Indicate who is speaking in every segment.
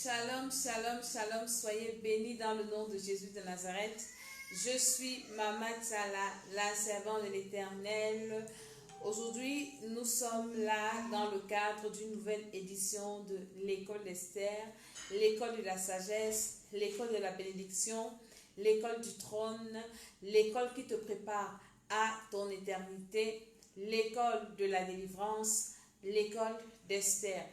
Speaker 1: Shalom, shalom, shalom, soyez bénis dans le nom de Jésus de Nazareth. Je suis Mama Tsala, la servante de l'Éternel. Aujourd'hui, nous sommes là dans le cadre d'une nouvelle édition de l'école d'Esther, l'école de la sagesse, l'école de la bénédiction, l'école du trône, l'école qui te prépare à ton éternité, l'école de la délivrance, l'école d'Esther.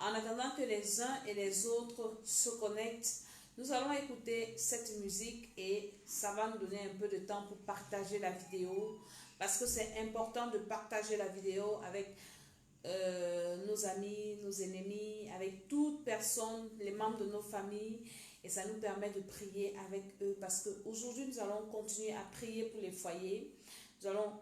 Speaker 1: En attendant que les uns et les autres se connectent, nous allons écouter cette musique et ça va nous donner un peu de temps pour partager la vidéo parce que c'est important de partager la vidéo avec nos amis, nos ennemis, avec toute personne, les membres de nos familles, et ça nous permet de prier avec eux parce qu'aujourd'hui nous allons continuer à prier pour les foyers. Nous allons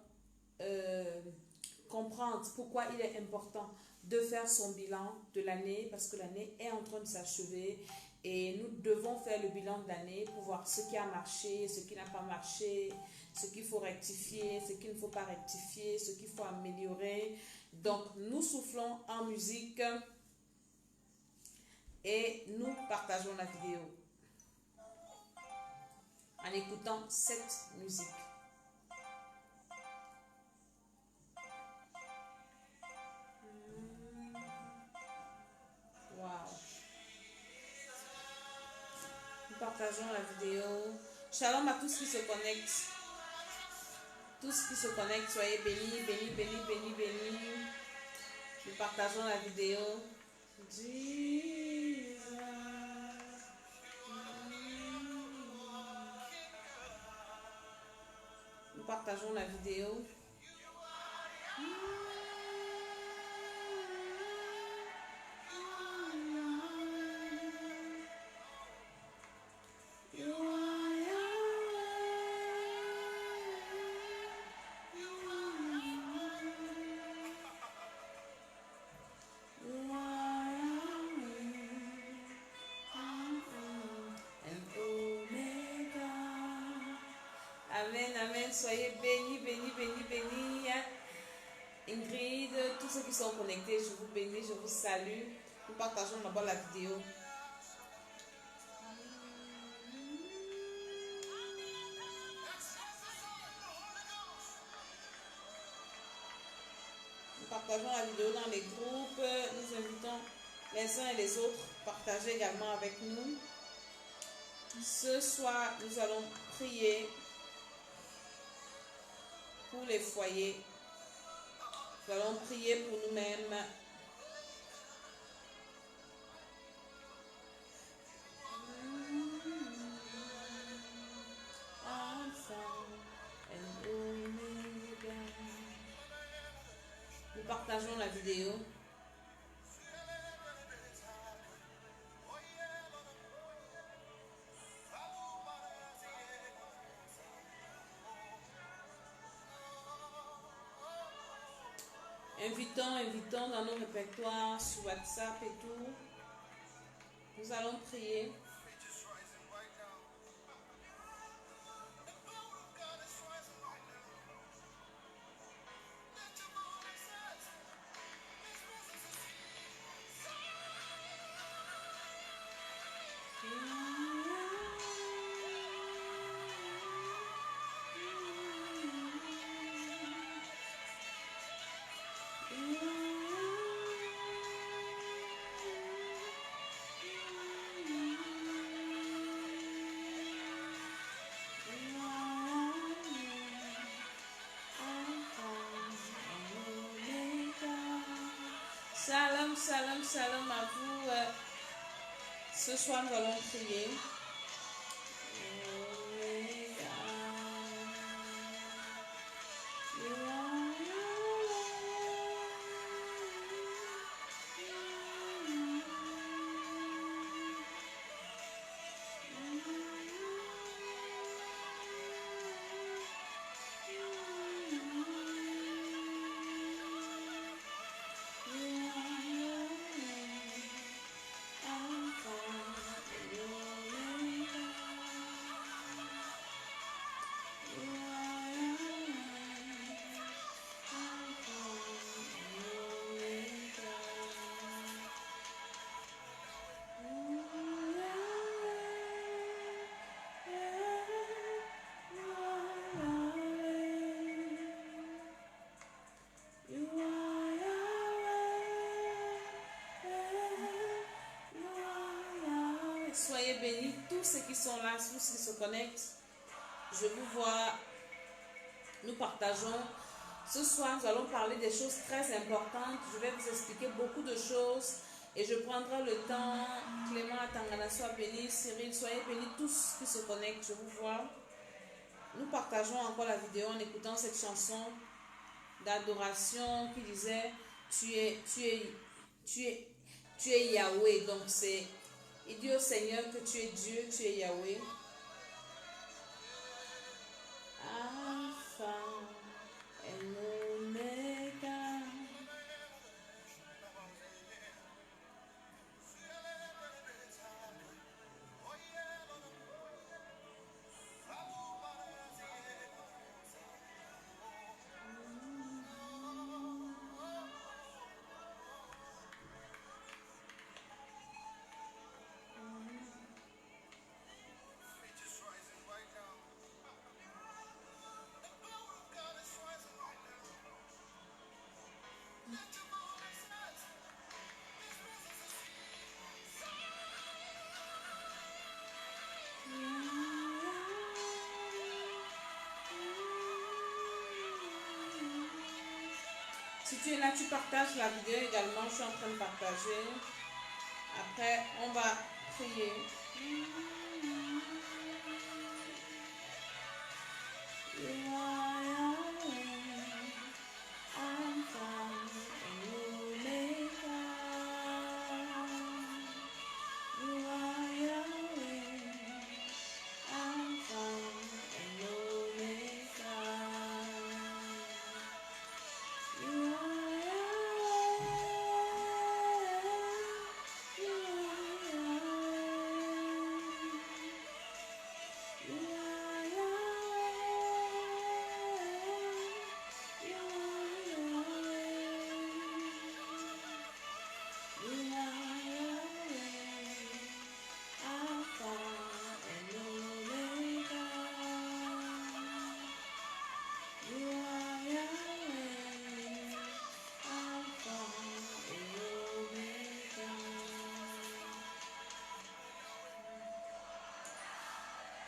Speaker 1: comprendre pourquoi il est important de faire son bilan de l'année parce que l'année est en train de s'achever et nous devons faire le bilan de l'année pour voir ce qui a marché, ce qui n'a pas marché, ce qu'il faut rectifier, ce qu'il ne faut pas rectifier, ce qu'il faut améliorer. Donc nous soufflons en musique et nous partageons la vidéo en écoutant cette musique. Wow. Nous partageons la vidéo. Shalom à tous qui se connectent. Tous qui se connectent, soyez bénis, bénis, bénis, bénis, bénis. Nous partageons la vidéo. Jesus. Nous partageons la vidéo. Amen, amen. Soyez bénis, bénis, bénis, bénis. Ingrid, tous ceux qui sont connectés, je vous bénis, je vous salue. Nous partageons d'abord la vidéo. Nous partageons la vidéo dans les groupes. Nous invitons les uns et les autres à partager également avec nous. Ce soir, nous allons prier pour les foyers. Nous allons prier pour nous-mêmes. Nous partageons la vidéo. Invitons dans nos répertoires sur WhatsApp et tout. Nous allons prier. Shalom, shalom, shalom à vous. Ce soir, nous allons prier. soyez bénis, tous ceux qui sont là, tous ceux qui se connectent. Je vous vois, nous partageons. Ce soir, nous allons parler des choses très importantes. Je vais vous expliquer beaucoup de choses et je prendrai le temps. Clément Atangana, sois béni. Cyril, soyez bénis, tous qui se connectent. Je vous vois. Nous partageons encore la vidéo en écoutant cette chanson d'adoration qui disait tu es Yahweh. Donc c'est, il dit au Seigneur que tu es Dieu, tu es Yahweh. Alpha et Omega. Si tu es là, tu partages la vidéo également. Je suis en train de partager. Après, on va prier.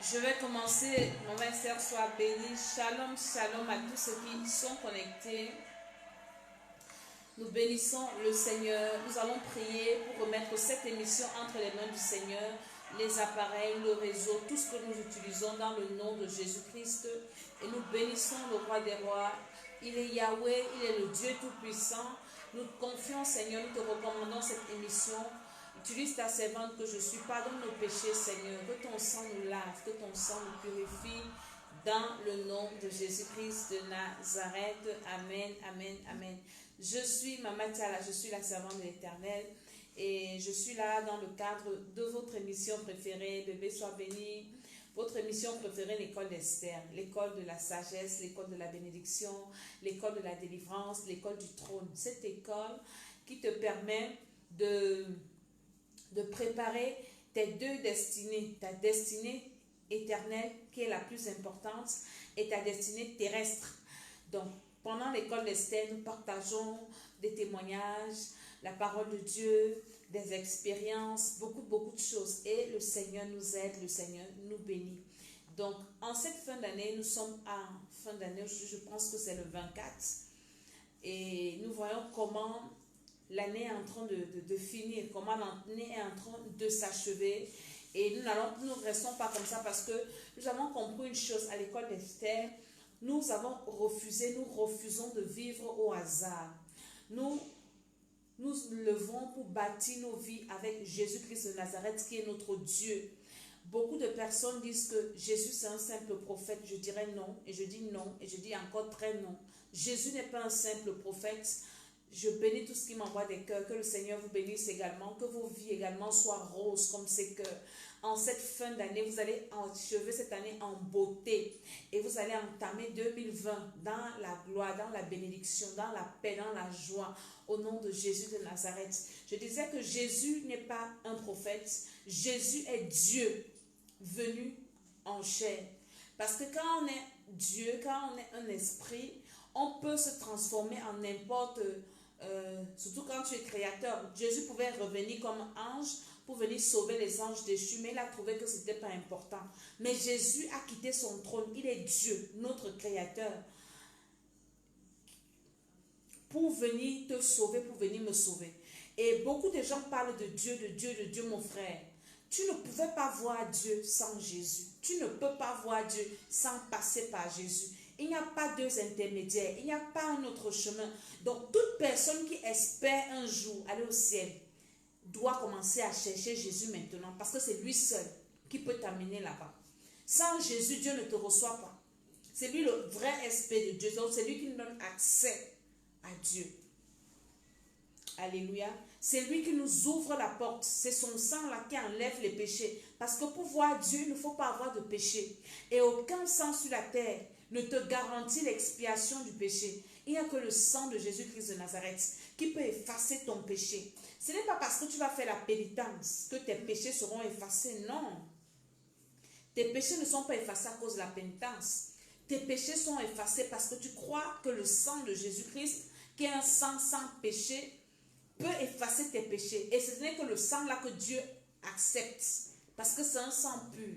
Speaker 1: Je vais commencer, mon sœur soit béni. Shalom, shalom à tous ceux qui sont connectés. Nous bénissons le Seigneur. Nous allons prier pour remettre cette émission entre les mains du Seigneur, les appareils, le réseau, tout ce que nous utilisons dans le nom de Jésus-Christ. Et nous bénissons le roi des rois. Il est Yahweh, il est le Dieu Tout-Puissant. Nous te confions, Seigneur, nous te recommandons cette émission. Utilise ta servante que je suis. Pardonne nos péchés, Seigneur. Que ton sang nous lave, que ton sang nous purifie. Dans le nom de Jésus-Christ de Nazareth. Amen, amen, amen. Je suis Maman Tala, je suis la servante de l'Éternel. Et je suis là dans le cadre de votre émission préférée, Bébé soit béni. Votre émission préférée, l'école d'Esther, l'école de la sagesse, l'école de la bénédiction, l'école de la délivrance, l'école du trône. Cette école qui te permet de préparer tes deux destinées, ta destinée éternelle qui est la plus importante et ta destinée terrestre. Donc, pendant l'école d'Esther, nous partageons des témoignages, la parole de Dieu, des expériences, beaucoup de choses. Et le Seigneur nous aide, le Seigneur nous bénit. Donc, en cette fin d'année, nous sommes à fin d'année, je pense que c'est le 24. Et nous voyons comment l'année est en train de finir, comment l'année est en train de s'achever. Et nous ne restons pas comme ça parce que nous avons compris une chose à l'école d'Esther. Nous refusons de vivre au hasard. Nous levons pour bâtir nos vies avec Jésus-Christ de Nazareth qui est notre Dieu. Beaucoup de personnes disent que Jésus c'est un simple prophète. Je dirais non et je dis non et je dis encore très non. Jésus n'est pas un simple prophète. Je bénis tout ce qui m'envoie des cœurs. Que le Seigneur vous bénisse également. Que vos vies également soient roses comme ses cœurs. En cette fin d'année, vous allez achever cette année en beauté. Et vous allez entamer 2020 dans la gloire, dans la bénédiction, dans la paix, dans la joie. Au nom de Jésus de Nazareth. Je disais que Jésus n'est pas un prophète. Jésus est Dieu venu en chair. Parce que quand on est Dieu, quand on est un esprit, on peut se transformer en n'importe surtout quand tu es créateur. Jésus pouvait revenir comme ange pour venir sauver les anges déchus, mais il a trouvé que ce n'était pas important. Mais Jésus a quitté son trône. Il est Dieu, notre créateur, pour venir te sauver, pour venir me sauver. Et beaucoup de gens parlent de Dieu, de Dieu, de Dieu, mon frère. Tu ne pouvais pas voir Dieu sans Jésus. Tu ne peux pas voir Dieu sans passer par Jésus. Il n'y a pas deux intermédiaires. Il n'y a pas un autre chemin. Donc, toute personne qui espère un jour aller au ciel doit commencer à chercher Jésus maintenant, parce que c'est lui seul qui peut t'amener là-bas. Sans Jésus, Dieu ne te reçoit pas. C'est lui le vrai esprit de Dieu. Donc, c'est lui qui nous donne accès à Dieu. Alléluia. C'est lui qui nous ouvre la porte. C'est son sang là qui enlève les péchés. Parce que pour voir Dieu, il ne faut pas avoir de péché. Et aucun sang sur la terre ne te garantit l'expiation du péché. Il n'y a que le sang de Jésus-Christ de Nazareth qui peut effacer ton péché. Ce n'est pas parce que tu vas faire la pénitence que tes péchés seront effacés. Non. Tes péchés ne sont pas effacés à cause de la pénitence. Tes péchés sont effacés parce que tu crois que le sang de Jésus-Christ, qui est un sang sans péché, peut effacer tes péchés. Et ce n'est que le sang là que Dieu accepte. Parce que c'est un sang pur.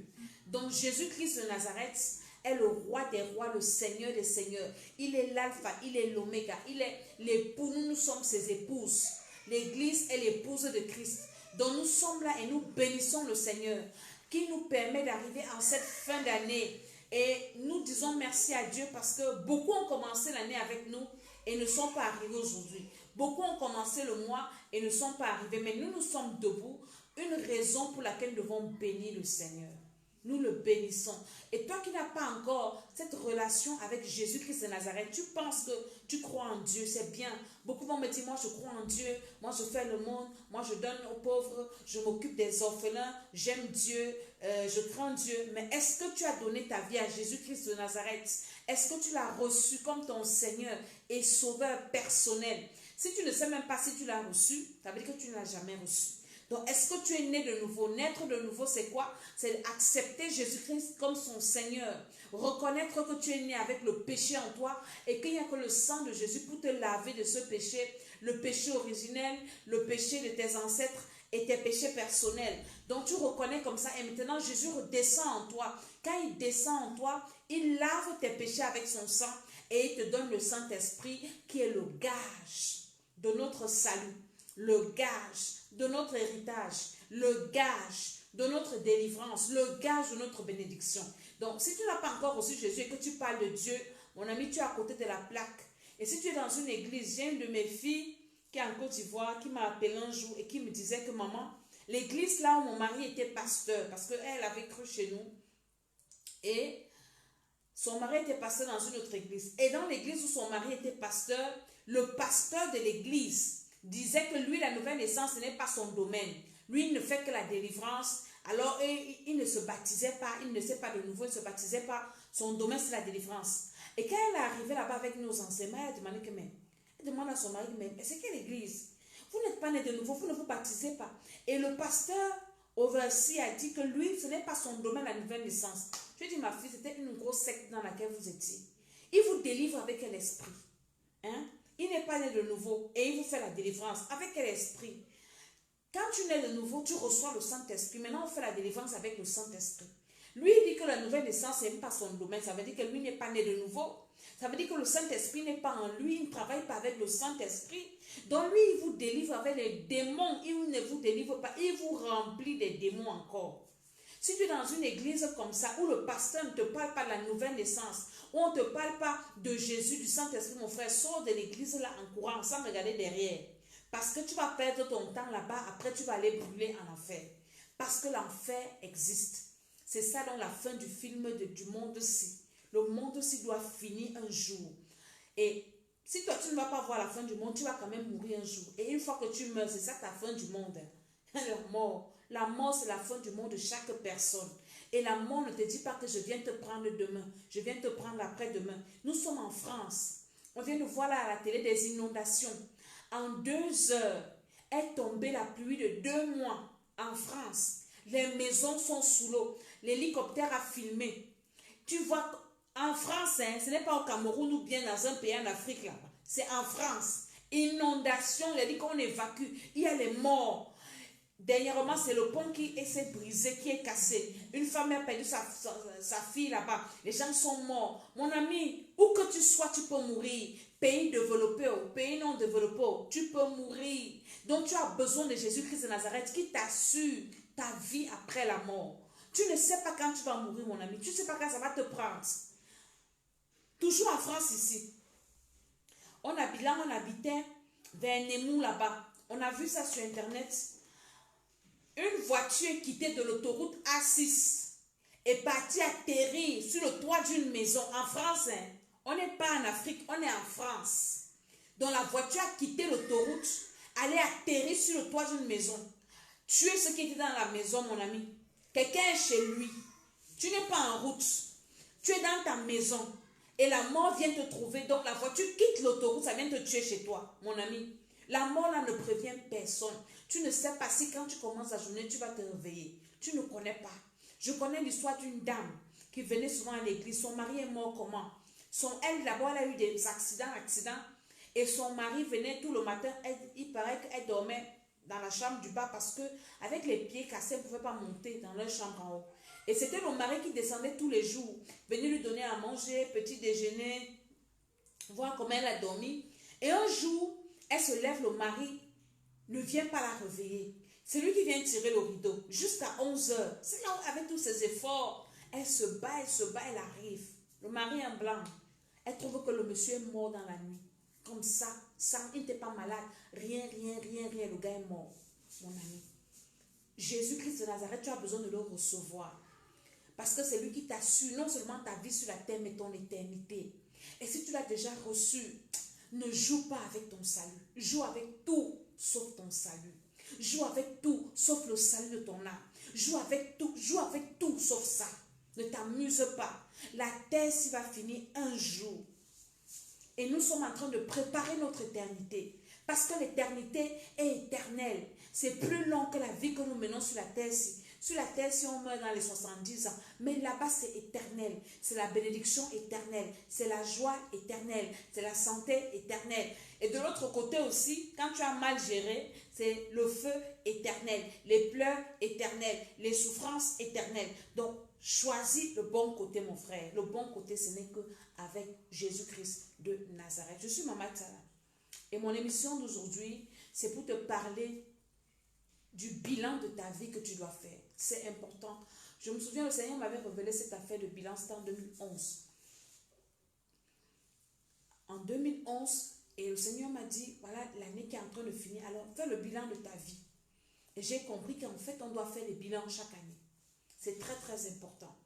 Speaker 1: Donc Jésus-Christ de Nazareth est le roi des rois, le Seigneur des seigneurs. Il est l'alpha, il est l'oméga. Il est l'époux, nous sommes ses épouses. L'église est l'épouse de Christ. Donc nous sommes là et nous bénissons le Seigneur qui nous permet d'arriver en cette fin d'année. Et nous disons merci à Dieu parce que beaucoup ont commencé l'année avec nous et ne sont pas arrivés aujourd'hui. Beaucoup ont commencé le mois et ne sont pas arrivés. Mais nous sommes debout. Une raison pour laquelle nous devons bénir le Seigneur. Nous le bénissons. Et toi qui n'as pas encore cette relation avec Jésus-Christ de Nazareth, tu penses que tu crois en Dieu, c'est bien. Beaucoup vont me dire, moi je crois en Dieu, moi je fais le monde, moi je donne aux pauvres, je m'occupe des orphelins, j'aime Dieu, je crains Dieu. Mais est-ce que tu as donné ta vie à Jésus-Christ de Nazareth? Est-ce que tu l'as reçu comme ton Seigneur et Sauveur personnel? Si tu ne sais même pas si tu l'as reçu, ça veut dire que tu ne l'as jamais reçu. Donc, est-ce que tu es né de nouveau? Naître de nouveau, c'est quoi? C'est accepter Jésus-Christ comme son Seigneur. Reconnaître que tu es né avec le péché en toi et qu'il n'y a que le sang de Jésus pour te laver de ce péché, le péché originel, le péché de tes ancêtres et tes péchés personnels. Donc, tu reconnais comme ça et maintenant, Jésus redescend en toi. Quand il descend en toi, il lave tes péchés avec son sang et il te donne le Saint-Esprit qui est le gage de notre salut, le gage de notre héritage, le gage de notre délivrance, le gage de notre bénédiction. Donc, si tu n'as pas encore reçu Jésus et que tu parles de Dieu, mon ami, tu es à côté de la plaque. Et si tu es dans une église, j'ai une de mes filles qui est en Côte d'Ivoire, qui m'a appelé un jour et qui me disait que maman, l'église là où mon mari était pasteur, parce qu'elle avait cru chez nous, et son mari était pasteur dans une autre église. Et dans l'église où son mari était pasteur, le pasteur de l'église disait que lui, la nouvelle naissance, ce n'est pas son domaine. Lui, il ne fait que la délivrance. Alors, il ne se baptisait pas, il ne sait pas de nouveau, il ne se baptisait pas. Son domaine, c'est la délivrance. Et quand elle est arrivée là-bas avec nos enseignements, elle a demandé que, mais, elle demande à son mari, mais c'est quelle église? Vous n'êtes pas né de nouveau, vous ne vous baptisez pas. Et le pasteur overseer a dit que lui, ce n'est pas son domaine, la nouvelle naissance. Je dis, ma fille, c'était une grosse secte dans laquelle vous étiez. Il vous délivre avec quel esprit? Hein? Il n'est pas né de nouveau et il vous fait la délivrance. Avec quel esprit? Quand tu nais de nouveau, tu reçois le Saint-Esprit. Maintenant, on fait la délivrance avec le Saint-Esprit. Lui, il dit que la nouvelle naissance, ce n'est pas son domaine. Ça veut dire que lui n'est pas né de nouveau. Ça veut dire que le Saint-Esprit n'est pas en lui. Il ne travaille pas avec le Saint-Esprit. Donc, lui, il vous délivre avec les démons. Il ne vous délivre pas. Il vous remplit des démons encore. Si tu es dans une église comme ça, où le pasteur ne te parle pas de la nouvelle naissance, où on ne te parle pas de Jésus, du Saint-Esprit, mon frère, sors de l'église là en courant, sans regarder derrière. Parce que tu vas perdre ton temps là-bas, après tu vas aller brûler en enfer. Parce que l'enfer existe. C'est ça dans la fin du film du monde-ci. Le monde-ci doit finir un jour. Et si toi tu ne vas pas voir la fin du monde, tu vas quand même mourir un jour. Et une fois que tu meurs, c'est ça ta fin du monde. La mort. La mort, c'est la fin du monde de chaque personne. Et la mort ne te dit pas que je viens te prendre demain. Je viens te prendre après-demain. Nous sommes en France. On vient de voir là à la télé des inondations. En 2 heures, est tombée la pluie de 2 mois en France. Les maisons sont sous l'eau. L'hélicoptère a filmé. Tu vois, en France, hein, ce n'est pas au Cameroun ou bien dans un pays en Afrique là-bas. C'est en France. Inondation, il a dit qu'on évacue. Il y a les morts. Dernièrement, c'est le pont qui s'est brisé, qui est cassé. Une femme a perdu sa fille là-bas. Les gens sont morts. Mon ami, où que tu sois, tu peux mourir. Pays développé ou pays non développé, tu peux mourir. Donc tu as besoin de Jésus-Christ de Nazareth qui t'assure ta vie après la mort. Tu ne sais pas quand tu vas mourir, mon ami. Tu ne sais pas quand ça va te prendre. Toujours en France ici. On habitait vers Nemou là-bas. On a vu ça sur Internet. Une voiture quittée de l'autoroute A6 est partie atterrir sur le toit d'une maison en France. Hein. On n'est pas en Afrique, on est en France. Donc la voiture a quitté l'autoroute, allait atterrir sur le toit d'une maison. Tuer ceux qui étaient dans la maison, mon ami. Quelqu'un est chez lui. Tu n'es pas en route. Tu es dans ta maison. Et la mort vient te trouver. Donc la voiture quitte l'autoroute, ça vient te tuer chez toi, mon ami. La mort là ne prévient personne. Tu ne sais pas si quand tu commences la journée, tu vas te réveiller. Tu ne connais pas. Je connais l'histoire d'une dame qui venait souvent à l'église. Son mari est mort comment? Elle d'abord, elle a eu des accidents. Et son mari venait tout le matin. Il paraît qu'elle dormait dans la chambre du bas parce que avec les pieds cassés, elle ne pouvait pas monter dans leur chambre en haut. Et c'était le mari qui descendait tous les jours. Venait lui donner à manger, petit déjeuner, voir comment elle a dormi. Et un jour, elle se lève, le mari ne vient pas la réveiller. C'est lui qui vient tirer le rideau jusqu'à 11h. C'est là où, avec tous ses efforts, elle se bat, elle arrive. Le mari en blanc. Elle trouve que le monsieur est mort dans la nuit. Comme ça, il n'était pas malade. Rien, le gars est mort. Mon ami. Jésus-Christ de Nazareth, tu as besoin de le recevoir. Parce que c'est lui qui t'assure non seulement ta vie sur la terre, mais ton éternité. Et si tu l'as déjà reçu, ne joue pas avec ton salut. Joue avec tout, sauf ton salut. Joue avec tout, sauf le salut de ton âme. Joue avec tout, sauf ça. Ne t'amuse pas. La terre, s'y va finir un jour. Et nous sommes en train de préparer notre éternité. Parce que l'éternité est éternelle. C'est plus long que la vie que nous menons sur la terre. Sur la terre, si on meurt dans les 70 ans. Mais là-bas, c'est éternel. C'est la bénédiction éternelle. C'est la joie éternelle. C'est la santé éternelle. Et de l'autre côté aussi, quand tu as mal géré, c'est le feu éternel. Les pleurs éternels. Les souffrances éternelles. Donc, choisis le bon côté, mon frère. Le bon côté, ce n'est qu'avec Jésus-Christ de Nazareth. Je suis Maman Tsala. Et mon émission d'aujourd'hui, c'est pour te parler du bilan de ta vie que tu dois faire. C'est important. Je me souviens, le Seigneur m'avait révélé cette affaire de bilan, c'était en 2011. En 2011, et le Seigneur m'a dit, voilà l'année qui est en train de finir, alors fais le bilan de ta vie. Et j'ai compris qu'en fait, on doit faire des bilans chaque année. C'est très, très important.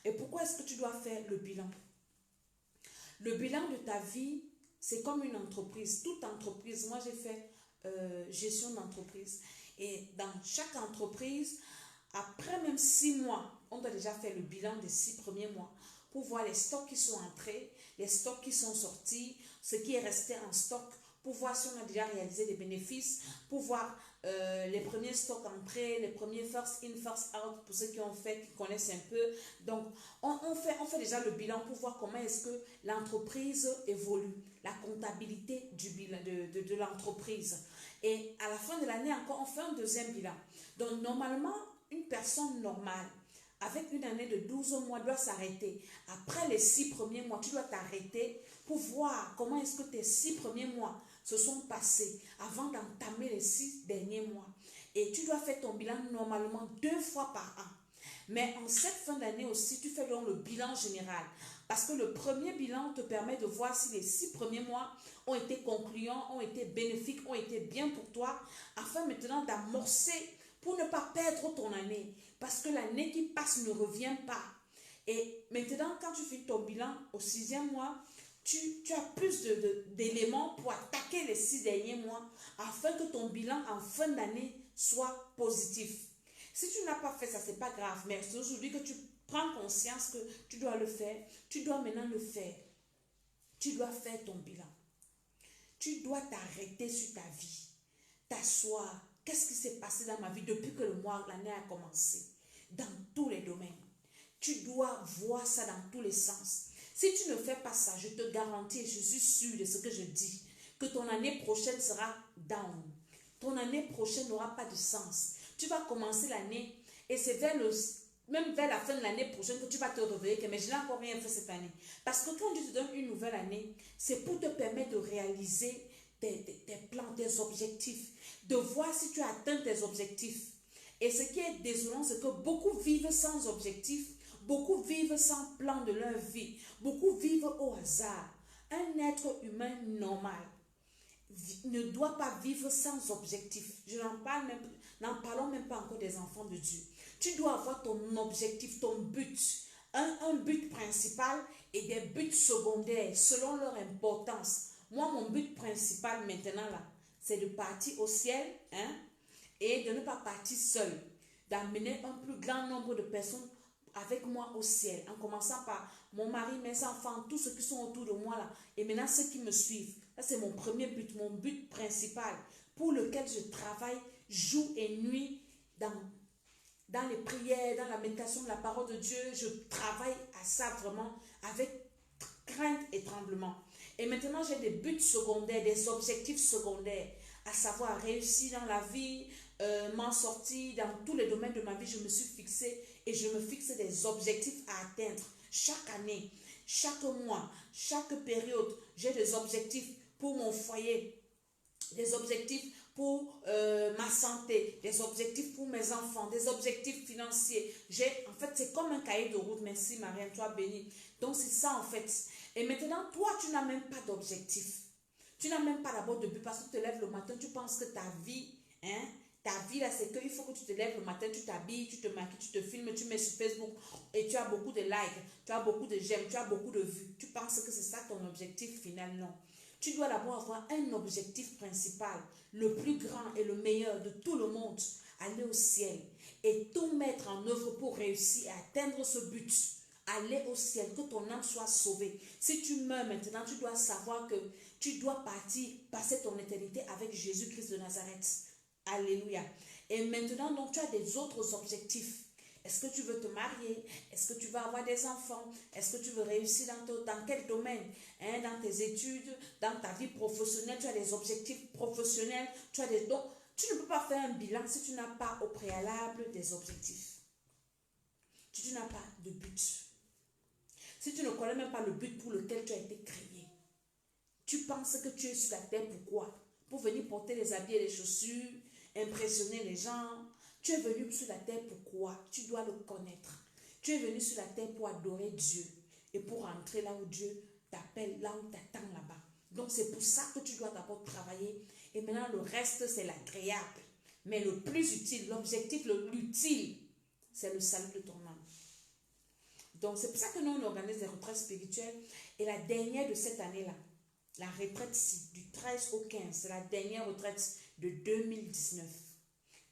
Speaker 1: Et pourquoi est-ce que tu dois faire le bilan? Le bilan de ta vie, c'est comme une entreprise. Toute entreprise, moi j'ai fait gestion d'entreprise. Et dans chaque entreprise, après même 6 mois, on doit déjà faire le bilan des 6 premiers mois pour voir les stocks qui sont entrés, les stocks qui sont sortis, ce qui est resté en stock, pour voir si on a déjà réalisé des bénéfices, pour voir les premiers stocks entrés, les premiers first in, first out, pour ceux qui ont fait, qui connaissent un peu. Donc, on fait déjà le bilan pour voir comment est-ce que l'entreprise évolue, la comptabilité du bilan, de l'entreprise. Et à la fin de l'année encore, on fait un deuxième bilan. Donc, normalement, une personne normale, avec une année de 12 mois, doit s'arrêter. Après les 6 premiers mois, tu dois t'arrêter pour voir comment est-ce que tes 6 premiers mois se sont passés avant d'entamer les 6 derniers mois. Et tu dois faire ton bilan normalement 2 fois par an. Mais en cette fin d'année aussi, tu fais donc le bilan général. Parce que le premier bilan te permet de voir si les 6 premiers mois ont été concluants, ont été bénéfiques, ont été bien pour toi, afin maintenant d'amorcer pour ne pas perdre ton année. Parce que l'année qui passe ne revient pas. Et maintenant, quand tu fais ton bilan au 6e mois, tu as plus d'éléments pour attaquer les 6 derniers mois afin que ton bilan en fin d'année soit positif. Si tu n'as pas fait ça, ce n'est pas grave. Mais c'est aujourd'hui que tu prends conscience que tu dois le faire. Tu dois maintenant le faire. Tu dois faire ton bilan. Tu dois t'arrêter sur ta vie. T'asseoir. Qu'est-ce qui s'est passé dans ma vie depuis que l'année a commencé? Dans tous les domaines. Tu dois voir ça dans tous les sens. Si tu ne fais pas ça, je te garantis et je suis sûre de ce que je dis, que ton année prochaine sera down. Ton année prochaine n'aura pas de sens. Tu vas commencer l'année et c'est même vers la fin de l'année prochaine que tu vas te réveiller que mais je n'ai encore rien fait cette année. Parce que quand Dieu te donne une nouvelle année, c'est pour te permettre de réaliser tes plans, tes objectifs, de voir si tu as atteint tes objectifs. Et ce qui est désolant, c'est que beaucoup vivent sans objectif, beaucoup vivent sans plan de leur vie, beaucoup vivent au hasard. Un être humain normal ne doit pas vivre sans objectif. Je n'en parlons même pas encore des enfants de Dieu. Tu dois avoir ton objectif, ton but, un but principal et des buts secondaires selon leur importance. Moi, mon but principal maintenant là, c'est de partir au ciel, et de ne pas partir seul, d'amener un plus grand nombre de personnes avec moi au ciel, en commençant par mon mari, mes enfants, tous ceux qui sont autour de moi là, et maintenant ceux qui me suivent. Ça, c'est mon premier but, mon but principal, pour lequel je travaille jour et nuit dans les prières, dans la méditation de la parole de Dieu. Je travaille à ça vraiment avec crainte et tremblement. Et maintenant, j'ai des buts secondaires, des objectifs secondaires, à savoir réussir dans la vie, m'en sortir dans tous les domaines de ma vie. Je me suis fixé et je me fixe des objectifs à atteindre chaque année, chaque mois, chaque période. J'ai des objectifs pour mon foyer, des objectifs pour ma santé, des objectifs pour mes enfants, des objectifs financiers. En fait, c'est comme un cahier de route. Merci Marianne, toi bénie. Donc c'est ça en fait. Et maintenant, toi, tu n'as même pas d'objectif. Tu n'as même pas d'abord de but parce que tu te lèves le matin, tu penses que ta vie là, c'est qu'il faut que tu te lèves le matin, tu t'habilles, tu te maquilles, tu te filmes, tu mets sur Facebook et tu as beaucoup de likes, tu as beaucoup de j'aime, tu as beaucoup de vues. Tu penses que c'est ça ton objectif final? Non. Tu dois d'abord avoir un objectif principal, le plus grand et le meilleur de tout le monde, aller au ciel et tout mettre en œuvre pour réussir à atteindre ce but. Aller au ciel, que ton âme soit sauvée. Si tu meurs maintenant, tu dois savoir que tu dois partir, passer ton éternité avec Jésus-Christ de Nazareth. Alléluia. Et maintenant, donc, tu as des autres objectifs. Est-ce que tu veux te marier? Est-ce que tu veux avoir des enfants? Est-ce que tu veux réussir dans quel domaine? Dans tes études, dans ta vie professionnelle, tu as des objectifs professionnels. Donc, tu ne peux pas faire un bilan si tu n'as pas au préalable des objectifs. Si tu n'as pas de but. Si tu ne connais même pas le but pour lequel tu as été créé. Tu penses que tu es sur la terre pourquoi? Pour venir porter les habits et les chaussures, impressionner les gens. Tu es venu sur la terre pourquoi? Tu dois le connaître. Tu es venu sur la terre pour adorer Dieu et pour entrer là où Dieu t'appelle, là où t'attend là-bas. Donc c'est pour ça que tu dois d'abord travailler. Et maintenant le reste c'est l'agréable. Mais le plus utile, l'objectif, l'utile, c'est le salut de ton âme. Donc c'est pour ça que nous on organise des retraites spirituelles. Et la dernière de cette année-là, la retraite du 13 au 15, c'est la dernière retraite de 2019.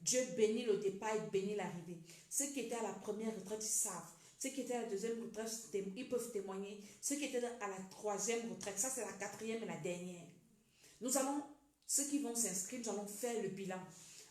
Speaker 1: Dieu bénit le départ et bénit l'arrivée. Ceux qui étaient à la première retraite, ils savent. Ceux qui étaient à la deuxième retraite, ils peuvent témoigner. Ceux qui étaient à la troisième retraite, ça c'est la quatrième et la dernière. Ceux qui vont s'inscrire, nous allons faire le bilan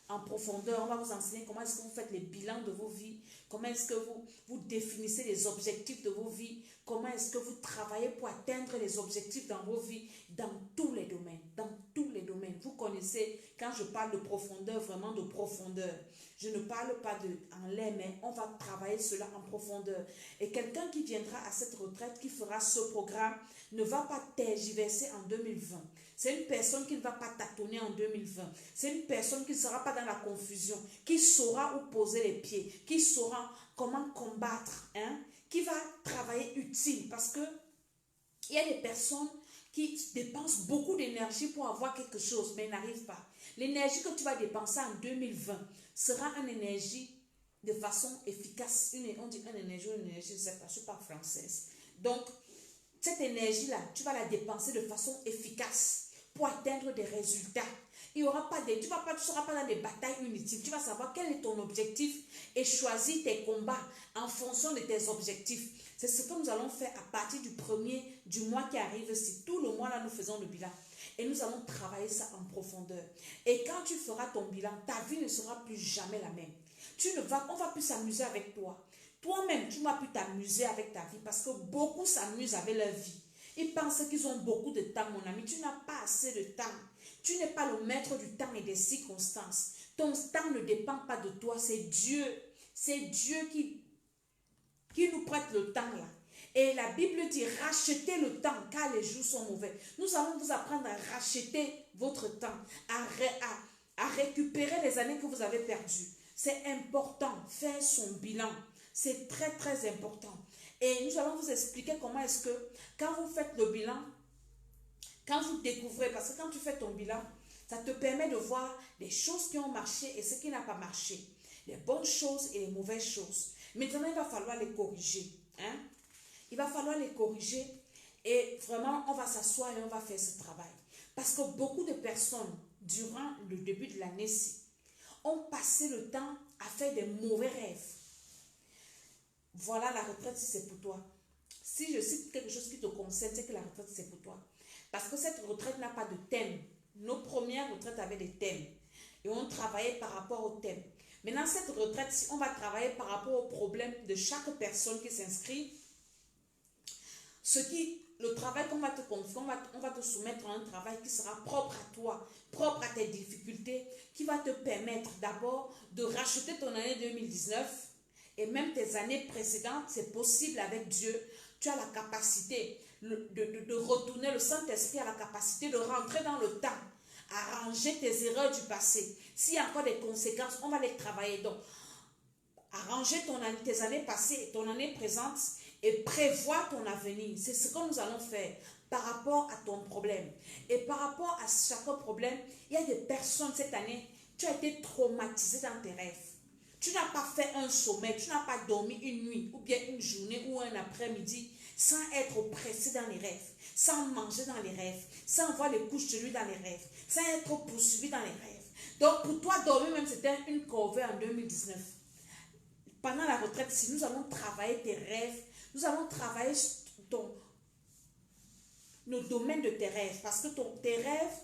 Speaker 1: en profondeur. On va vous enseigner comment est-ce que vous faites les bilans de vos vies, comment est-ce que vous définissez les objectifs de vos vies, comment est-ce que vous travaillez pour atteindre les objectifs dans vos vies, dans tous les domaines, dans tous les domaines. Vous connaissez, quand je parle de profondeur, vraiment de profondeur, je ne parle pas en l'air, mais on va travailler cela en profondeur. Et quelqu'un qui viendra à cette retraite, qui fera ce programme, ne va pas tergiverser en 2020. C'est une personne qui ne va pas tâtonner en 2020. C'est une personne qui ne sera pas dans la confusion, qui saura où poser les pieds, qui saura comment combattre, qui va travailler utile. Parce que il y a des personnes qui dépensent beaucoup d'énergie pour avoir quelque chose, mais n'arrivent pas. L'énergie que tu vas dépenser en 2020 sera une énergie de façon efficace. On dit une énergie, je ne sais pas, je ne suis pas française. Donc, cette énergie-là, tu vas la dépenser de façon efficace pour atteindre des résultats. Tu ne seras pas dans des batailles inutiles. Tu vas savoir quel est ton objectif et choisir tes combats en fonction de tes objectifs. C'est ce que nous allons faire à partir du premier du mois qui arrive. Si tout le mois là, nous faisons le bilan. Et nous allons travailler ça en profondeur. Et quand tu feras ton bilan, ta vie ne sera plus jamais la même. On va plus s'amuser avec toi. Toi-même, tu ne vas plus t'amuser avec ta vie parce que beaucoup s'amusent avec leur vie.
Speaker 2: Ils pensent qu'ils ont beaucoup de temps, mon ami. Tu n'as pas assez de temps. Tu n'es pas le maître du temps et des circonstances. Ton temps ne dépend pas de toi, c'est Dieu. C'est Dieu qui nous prête le temps là. Et la Bible dit, rachetez le temps car les jours sont mauvais. Nous allons vous apprendre à racheter votre temps, à récupérer les années que vous avez perdues. C'est important, faire son bilan. C'est très très important. Et nous allons vous expliquer comment est-ce que, quand vous faites le bilan, quand vous découvrez, parce que quand tu fais ton bilan, ça te permet de voir les choses qui ont marché et ce qui n'a pas marché. Les bonnes choses et les mauvaises choses. Maintenant, il va falloir les corriger. Hein? Il va falloir les corriger et vraiment, on va s'asseoir et on va faire ce travail. Parce que beaucoup de personnes, durant le début de l'année-ci, ont passé le temps à faire des mauvais rêves. Voilà la retraite si c'est pour toi. Si je cite quelque chose qui te concerne, c'est que la retraite c'est pour toi. Parce que cette retraite n'a pas de thème. Nos premières retraites avaient des thèmes. Et on travaillait par rapport au thème. Maintenant, cette retraite, si on va travailler par rapport aux problèmes de chaque personne qui s'inscrit, le travail qu'on va te confier, on va te soumettre à un travail qui sera propre à toi, propre à tes difficultés, qui va te permettre d'abord de racheter ton année 2019 et même tes années précédentes. C'est possible avec Dieu. Tu as la capacité de retourner. Le Saint-Esprit a la capacité de rentrer dans le temps, arranger tes erreurs du passé. S'il y a encore des conséquences, on va les travailler. Donc, arranger tes années passées et ton année présente et prévoir ton avenir. C'est ce que nous allons faire par rapport à ton problème. Et par rapport à chaque problème, il y a des personnes cette année, tu as été traumatisé dans tes rêves. Tu n'as pas fait un sommeil, tu n'as pas dormi une nuit ou bien une journée ou un après-midi sans être oppressé dans les rêves, sans manger dans les rêves, sans voir les couches de nuit dans les rêves, sans être poursuivi dans les rêves. Donc pour toi, dormir même, c'était une corvée en 2019. Pendant la retraite, si nous allons travailler tes rêves, nous allons travailler le domaine de tes rêves, parce que tes rêves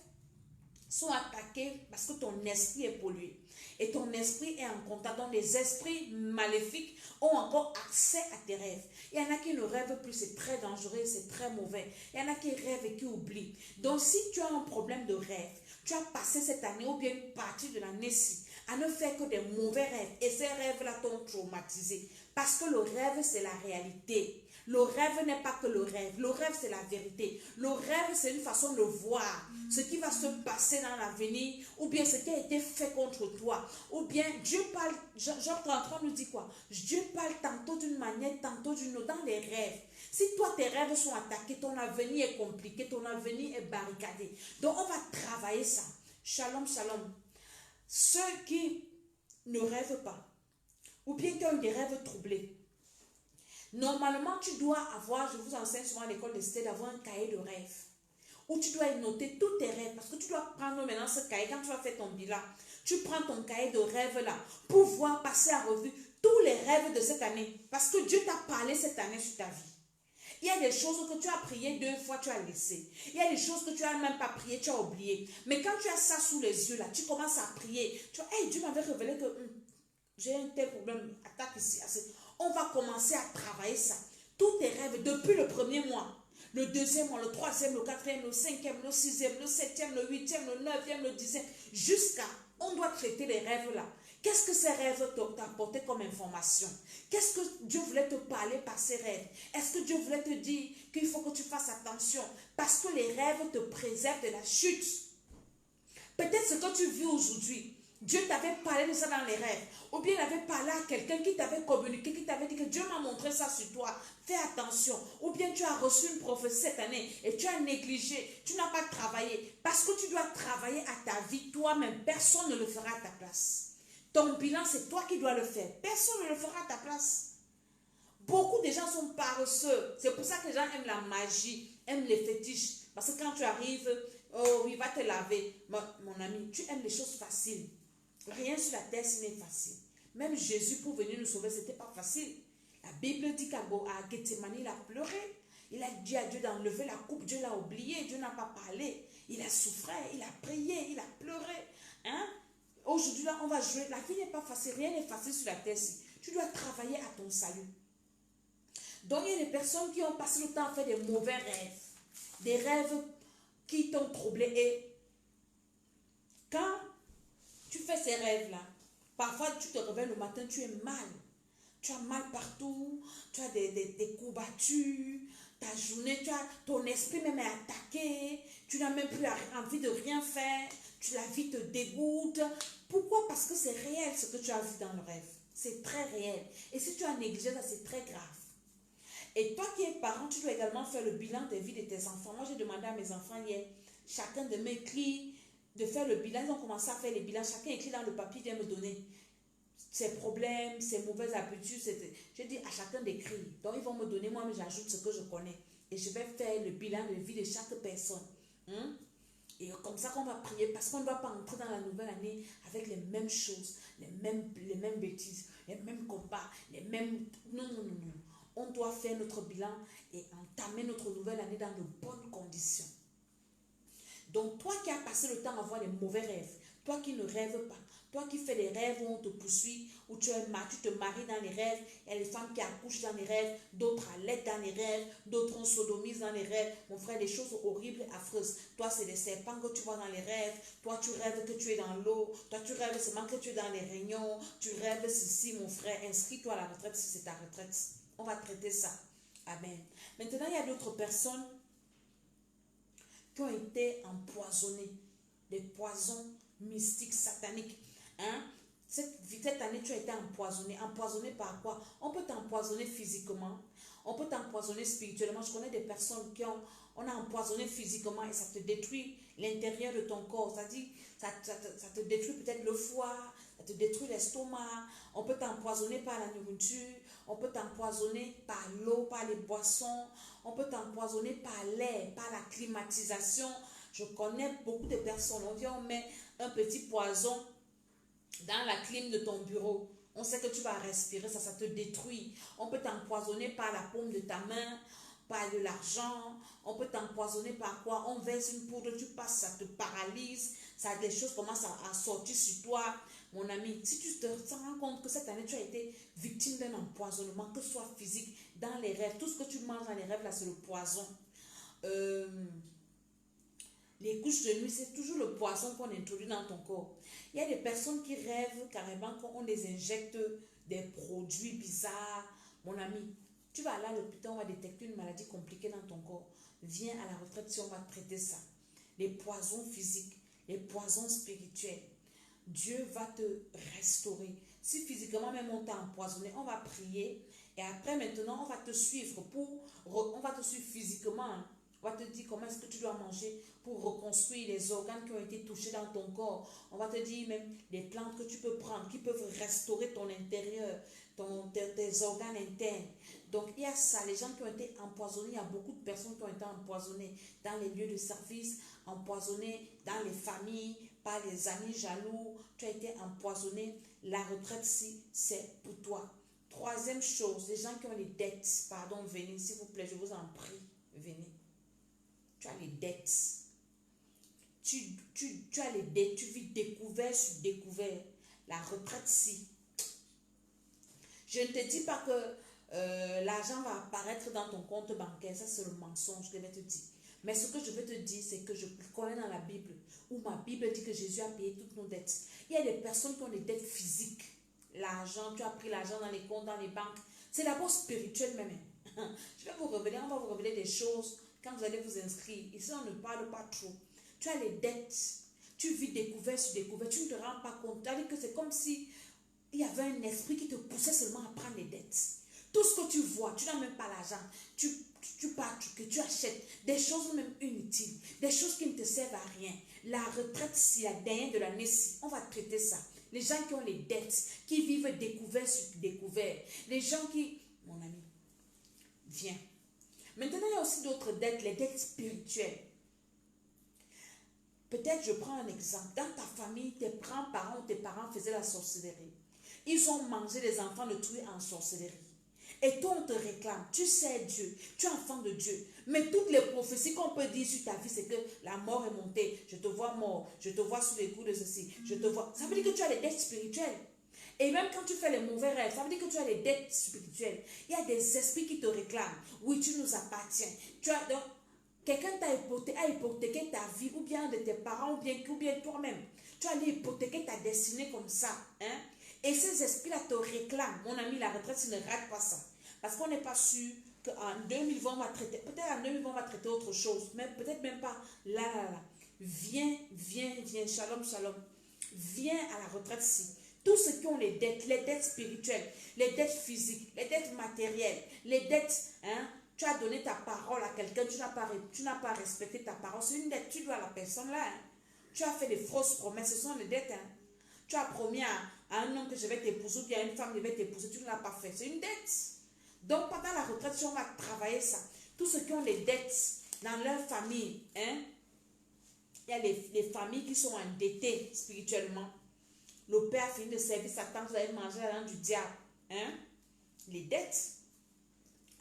Speaker 2: sont attaqués parce que ton esprit est pollué. Et ton esprit est en contact. Donc les esprits maléfiques ont encore accès à tes rêves. Il y en a qui ne rêvent plus, c'est très dangereux, c'est très mauvais. Il y en a qui rêvent et qui oublient. Donc si tu as un problème de rêve, tu as passé cette année ou bien une partie de l'année-ci à ne faire que des mauvais rêves. Et ces rêves-là t'ont traumatisé. Parce que le rêve, c'est la réalité. Le rêve n'est pas que le rêve. Le rêve, c'est la vérité. Le rêve, c'est une façon de voir ce qui va se passer dans l'avenir, ou bien ce qui a été fait contre toi. Ou bien Dieu parle, Job 33 nous dit quoi? Dieu parle tantôt d'une manière, tantôt d'une autre, dans les rêves. Si toi, tes rêves sont attaqués, ton avenir est compliqué, ton avenir est barricadé. Donc, on va travailler ça. Shalom, shalom. Ceux qui ne rêvent pas, ou bien qui ont des rêves troublés, normalement, tu dois avoir, je vous enseigne souvent à l'école de Stade, d'avoir un cahier de rêve où tu dois noter tous tes rêves, parce que tu dois prendre maintenant ce cahier, quand tu vas faire ton bilan, tu prends ton cahier de rêve là, pour pouvoir passer à revue tous les rêves de cette année, parce que Dieu t'a parlé cette année sur ta vie. Il y a des choses que tu as priées 2 fois, tu as laissé. Il y a des choses que tu n'as même pas prié, tu as oublié. Mais quand tu as ça sous les yeux là, tu commences à prier. Tu vois, hey, Dieu m'avait révélé que j'ai un tel problème, attaque ici. On va commencer à travailler ça. Tous tes rêves depuis le premier mois, le deuxième mois, le troisième, le quatrième, le cinquième, le sixième, le septième, le huitième, le neuvième, le dixième, jusqu'à, on doit traiter les rêves là. Qu'est-ce que ces rêves t'ont apporté comme information? Qu'est-ce que Dieu voulait te parler par ces rêves? Est-ce que Dieu voulait te dire qu'il faut que tu fasses attention? Parce que les rêves te préservent de la chute. Peut-être ce que tu vis aujourd'hui, Dieu t'avait parlé de ça dans les rêves. Ou bien il avait parlé à quelqu'un qui t'avait communiqué, qui t'avait dit que Dieu m'a montré ça sur toi. Fais attention. Ou bien tu as reçu une prophétie cette année et tu as négligé. Tu n'as pas travaillé. Parce que tu dois travailler à ta vie toi-même. Personne ne le fera à ta place. Ton bilan, c'est toi qui dois le faire. Personne ne le fera à ta place. Beaucoup de gens sont paresseux. C'est pour ça que les gens aiment la magie, aiment les fétiches. Parce que quand tu arrives, oh, il va te laver. Mon ami, tu aimes les choses faciles. Rien sur la terre, ce n'est facile. Même Jésus, pour venir nous sauver, ce n'était pas facile. La Bible dit qu'à Gethsemane, il a pleuré. Il a dit à Dieu d'enlever la coupe. Dieu l'a oublié. Dieu n'a pas parlé. Il a souffert. Il a prié. Il a pleuré. Hein? Aujourd'hui, là, on va jouer. La vie n'est pas facile. Rien n'est facile sur la terre. Tu dois travailler à ton salut. Donc, il y a des personnes qui ont passé le temps à faire des mauvais rêves. des rêves qui t'ont troublé. Et quand tu fais ces rêves-là, parfois tu te réveilles le matin, tu es mal. Tu as mal partout, tu as des courbatures, ta journée, ton esprit même est attaqué, tu n'as même plus envie de rien faire, la vie te dégoûte. Pourquoi? Parce que c'est réel ce que tu as vu dans le rêve. C'est très réel. Et si tu as négligé ça, c'est très grave. Et toi qui es parent, tu dois également faire le bilan des vies de tes enfants. Moi, j'ai demandé à mes enfants hier, chacun de mes clients, de faire le bilan. Ils ont commencé à faire les bilans. Chacun écrit dans le papier, vient me donner ses problèmes, ses mauvaises habitudes. J'ai dit à chacun d'écrire. Donc, ils vont me donner, moi, mais j'ajoute ce que je connais. Et je vais faire le bilan de vie de chaque personne. Et comme ça qu'on va prier, parce qu'on ne doit pas entrer dans la nouvelle année avec les mêmes choses, les mêmes bêtises, les mêmes combats, les mêmes... Non, non, non, non. On doit faire notre bilan et entamer notre nouvelle année dans de bonnes conditions. Donc, toi qui as passé le temps à avoir des mauvais rêves, toi qui ne rêves pas, toi qui fais des rêves où on te poursuit, où tu te maries dans les rêves, il y a les femmes qui accouchent dans les rêves, d'autres allaitent dans les rêves, d'autres on sodomise dans les rêves. Mon frère, des choses horribles et affreuses. Toi, c'est des serpents que tu vois dans les rêves. Toi, tu rêves que tu es dans l'eau. Toi, tu rêves seulement que tu es dans les réunions. Tu rêves ceci, mon frère. Inscris-toi à la retraite si c'est ta retraite. On va traiter ça. Amen. Maintenant, il y a d'autres personnes qui ont été empoisonnées. Des poisons mystiques, sataniques. Cette année, tu as été empoisonné. Empoisonné par quoi? On peut t'empoisonner physiquement. On peut t'empoisonner spirituellement. Je connais des personnes on a empoisonné physiquement et ça te détruit l'intérieur de ton corps. C'est-à-dire, ça te détruit peut-être le foie, ça te détruit l'estomac. On peut t'empoisonner par la nourriture. On peut t'empoisonner par l'eau, par les boissons. On peut t'empoisonner par l'air, par la climatisation. Je connais beaucoup de personnes. On dit, on met un petit poison dans la clim de ton bureau. On sait que tu vas respirer, ça te détruit. On peut t'empoisonner par la paume de ta main, par de l'argent. On peut t'empoisonner par quoi? On verse une poudre, tu passes, ça te paralyse. Les choses commencent à sortir sur toi. Mon ami, si tu te rends compte que cette année, tu as été victime d'un empoisonnement, que ce soit physique, dans les rêves, tout ce que tu manges dans les rêves, là, c'est le poison. Les couches de nuit, c'est toujours le poison qu'on introduit dans ton corps. Il y a des personnes qui rêvent carrément qu'on les injecte des produits bizarres. Mon ami, tu vas aller à l'hôpital, on va détecter une maladie compliquée dans ton corps. Viens à la retraite si on va traiter ça. Les poisons physiques, les poisons spirituels. Dieu va te restaurer. Si physiquement même on t'a empoisonné, on va prier. Et après maintenant, on va te suivre on va te suivre physiquement. On va te dire comment est-ce que tu dois manger pour reconstruire les organes qui ont été touchés dans ton corps. On va te dire même les plantes que tu peux prendre qui peuvent restaurer ton intérieur, tes organes internes. Donc il y a ça, les gens qui ont été empoisonnés, il y a beaucoup de personnes qui ont été empoisonnées dans les lieux de service, empoisonnées dans les familles, par les amis jaloux. Tu as été empoisonné. La retraite, si c'est pour toi. Troisième chose, les gens qui ont les dettes, pardon, venez, s'il vous plaît, je vous en prie, venez. Tu as les dettes. Tu as les dettes, tu vis découvert sur découvert. La retraite, si. Je ne te dis pas que l'argent va apparaître dans ton compte bancaire. Ça, c'est le mensonge que je vais te dire. Mais ce que je veux te dire, c'est que je connais dans la Bible, où ma Bible dit que Jésus a payé toutes nos dettes. Il y a des personnes qui ont des dettes physiques. L'argent, tu as pris l'argent dans les comptes, dans les banques. C'est d'abord spirituel même. Je vais vous révéler, on va vous révéler des choses quand vous allez vous inscrire. Ici, on ne parle pas trop. Tu as les dettes. Tu vis découvert sur découvert. Tu ne te rends pas compte. C'est-à-dire que c'est comme si il y avait un esprit qui te poussait seulement à prendre les dettes. Tout ce que tu vois, tu n'as même pas l'argent. Tu pars, tu achètes des choses même inutiles, des choses qui ne te servent à rien. La retraite, si la dernière de l'année, si on va traiter ça. Les gens qui ont les dettes, qui vivent découvert sur découvert. Les gens qui... Mon ami, viens. Maintenant, il y a aussi d'autres dettes, les dettes spirituelles. Peut-être, je prends un exemple. Dans ta famille, tes grands-parents ou tes parents faisaient la sorcellerie. Ils ont mangé les enfants de tuer en sorcellerie. Et toi, on te réclame. Tu sais Dieu. Tu es enfant de Dieu. Mais toutes les prophéties qu'on peut dire sur ta vie, c'est que la mort est montée. Je te vois mort. Je te vois sous les coups de ceci. Je te vois. Ça veut dire que tu as les dettes spirituelles. Et même quand tu fais les mauvais rêves, ça veut dire que tu as les dettes spirituelles. Il y a des esprits qui te réclament. Oui, tu nous appartiens. Tu as donc... quelqu'un a hypothéqué ta vie, ou bien de tes parents, ou bien toi-même. Tu as allé hypothéquer ta destinée comme ça. Hein? Et ces esprits-là te réclament. Mon ami, la retraite, tu ne rate pas ça. Parce qu'on n'est pas sûr qu'en 2020, on va traiter, peut-être en 2020, on va traiter autre chose, mais peut-être même pas là. Viens, shalom, shalom. Viens à la retraite ici. Tous ceux qui ont les dettes spirituelles, les dettes physiques, les dettes matérielles, les dettes, hein, tu as donné ta parole à quelqu'un, tu n'as pas respecté ta parole, c'est une dette, tu dois à la personne là. Hein. Tu as fait des fausses promesses, ce sont des dettes. Hein. Tu as promis à un homme que je vais t'épouser, ou bien à une femme que je vais t'épouser, tu ne l'as pas fait, c'est une dette. Donc pendant la retraite, si on va travailler ça, tous ceux qui ont des dettes dans leur famille, hein, il y a les familles qui sont endettées spirituellement. Le père finit de servir sa tante, vous allez manger la langue du diable. Hein? Les dettes.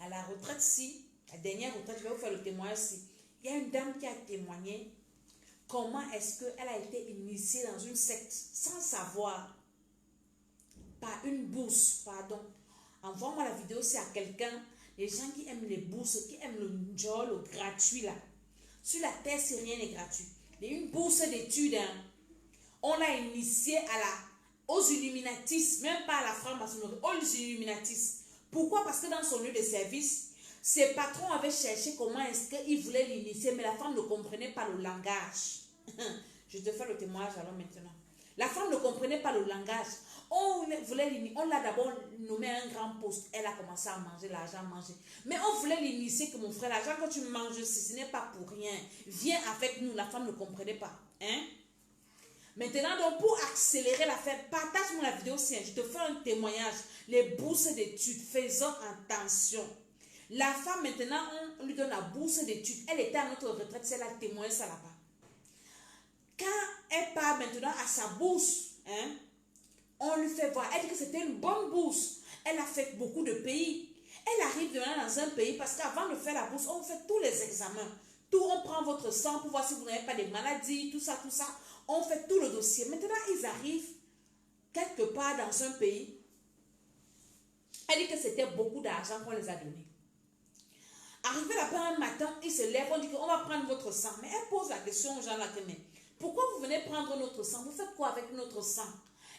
Speaker 2: À la retraite, si, la dernière retraite, je vais vous faire le témoignage ici. Il y a une dame qui a témoigné comment est-ce qu'elle a été initiée dans une secte sans savoir, par une bourse, pardon. Envoie-moi la vidéo si à quelqu'un, les gens qui aiment les bourses, qui aiment le job, le gratuit là. Sur la terre, si rien n'est gratuit. Il y a une bourse d'études, hein. On l'a initié aux Illuminatis, même pas à la franc-maçonnerie, aux Illuminatis. Pourquoi? Parce que dans son lieu de service, ses patrons avaient cherché comment est-ce qu'ils voulaient l'initier, mais la femme ne comprenait pas le langage. Je te fais le témoignage alors maintenant. La femme ne comprenait pas le langage. On l'a d'abord nommé à un grand poste. Elle a commencé à manger l'argent, mais on voulait l'initier que mon frère, l'argent que tu manges, ce n'est pas pour rien. Viens avec nous. La femme ne comprenait pas. Hein? Maintenant, donc, pour accélérer l'affaire, partage-moi la vidéo si je te fais un témoignage. Les bourses d'études, faisons attention. La femme, maintenant, on lui donne la bourse d'études. Elle était à notre retraite, c'est la témoin, ça là-bas. Quand elle part maintenant à sa bourse, hein, on lui fait voir. Elle dit que c'était une bonne bourse. Elle a fait beaucoup de pays. Elle arrive maintenant dans un pays parce qu'avant de faire la bourse, on fait tous les examens. On prend votre sang pour voir si vous n'avez pas de maladies, tout ça. On fait tout le dossier. Maintenant, ils arrivent quelque part dans un pays. Elle dit que c'était beaucoup d'argent qu'on les a donné. Arrivé là-bas un matin, ils se lèvent, on dit qu'on va prendre votre sang. Mais elle pose la question aux gens là, mais pourquoi vous venez prendre notre sang? Vous faites quoi avec notre sang?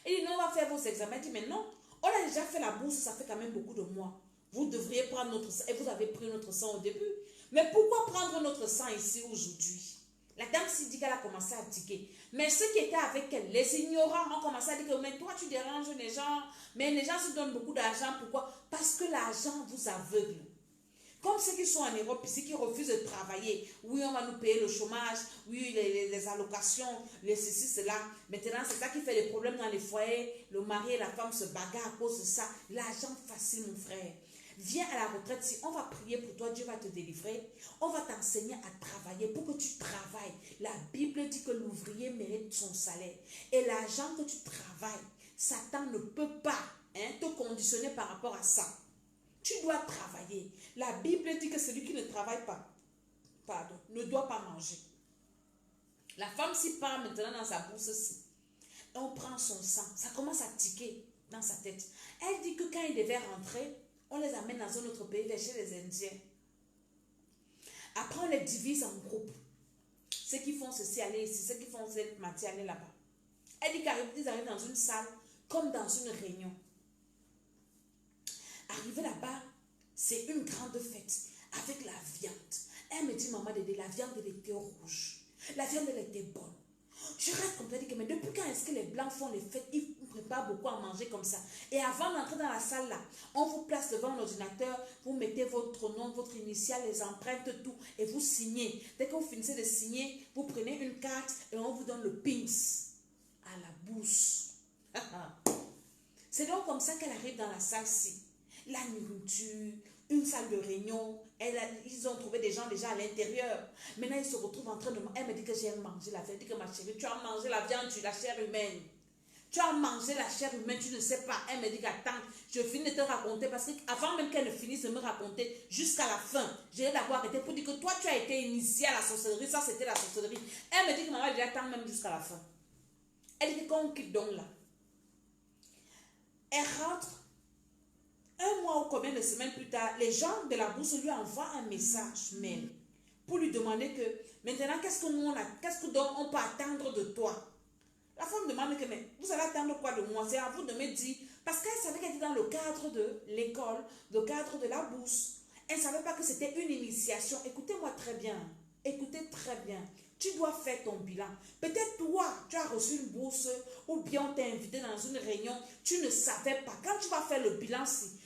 Speaker 2: Elle dit non, on va faire vos examens. Elle dit mais non, on a déjà fait la bourse, ça fait quand même beaucoup de mois. Vous devriez prendre notre sang. Et vous avez pris notre sang au début. Mais pourquoi prendre notre sang ici aujourd'hui? La dame s'est dit qu'elle a commencé à tiquer. Mais ceux qui étaient avec elle, les ignorants, ont commencé à dire que mais toi tu déranges les gens. Mais les gens se donnent beaucoup d'argent. Pourquoi? Parce que l'argent vous aveugle. Comme ceux qui sont en Europe ici, qui refusent de travailler. Oui, on va nous payer le chômage. Oui, les allocations, les ceci, cela. Maintenant, c'est ça qui fait des problèmes dans les foyers. Le mari et la femme se bagarrent à cause de ça. L'argent facile, mon frère. Viens à la retraite, si on va prier pour toi, Dieu va te délivrer. On va t'enseigner à travailler pour que tu travailles. La Bible dit que l'ouvrier mérite son salaire. Et l'argent que tu travailles, Satan ne peut pas te conditionner par rapport à ça. Tu dois travailler. La Bible dit que celui qui ne travaille pas, ne doit pas manger. La femme s'y part maintenant dans sa bourse, on prend son sang. Ça commence à tiquer dans sa tête. Elle dit que quand il devait rentrer, on les amène dans un autre pays, vers chez les Indiens. Après, on les divise en groupes. Ceux qui font ceci, aller ici. Ceux qui font cette matière, aller là-bas. Elle dit qu'ils arrivent dans une salle, comme dans une réunion. Arrivé là-bas, c'est une grande fête, avec la viande. Elle me dit, maman, la viande, elle était rouge. La viande, elle était bonne. Je reste comme ça, dit que, mais depuis quand est-ce que les Blancs font les fêtes? Ils préparent beaucoup à manger comme ça. Et avant d'entrer dans la salle là, on vous place devant l'ordinateur, vous mettez votre nom, votre initiale, les empreintes, tout, et vous signez. Dès que vous finissez de signer, vous prenez une carte et on vous donne le pins à la bourse. C'est donc comme ça qu'elle arrive dans la salle-ci. La nourriture, une salle de réunion. Ils ont trouvé des gens déjà à l'intérieur. Maintenant, ils se retrouvent en train de manger. Elle me dit que j'ai mangé la viande. Elle dit que ma chérie, tu as mangé la viande, la chair humaine. Tu as mangé la chair humaine, tu ne sais pas. Elle me dit qu'attends, je finis de te raconter. Parce qu'avant même qu'elle ne finisse de me raconter, jusqu'à la fin, j'ai d'abord arrêté pour dire que toi, tu as été initié à la sorcellerie. Ça, c'était la sorcellerie. Elle me dit que maman, elle dit attends même jusqu'à la fin. Elle dit que quand on quitte donc là, elle rentre. Un mois ou combien de semaines plus tard, les gens de la bourse lui envoient un message mail pour lui demander que maintenant, qu'est-ce que nous, qu'est-ce que donc on peut attendre de toi? La femme demande que, mais vous allez attendre quoi de moi? C'est à vous de me dire. Parce qu'elle savait qu'elle était dans le cadre de l'école, le cadre de la bourse. Elle ne savait pas que c'était une initiation. Écoutez-moi très bien. Écoutez très bien. Tu dois faire ton bilan. Peut-être toi, tu as reçu une bourse ou bien on t'a invité dans une réunion. Tu ne savais pas. Quand tu vas faire le bilan,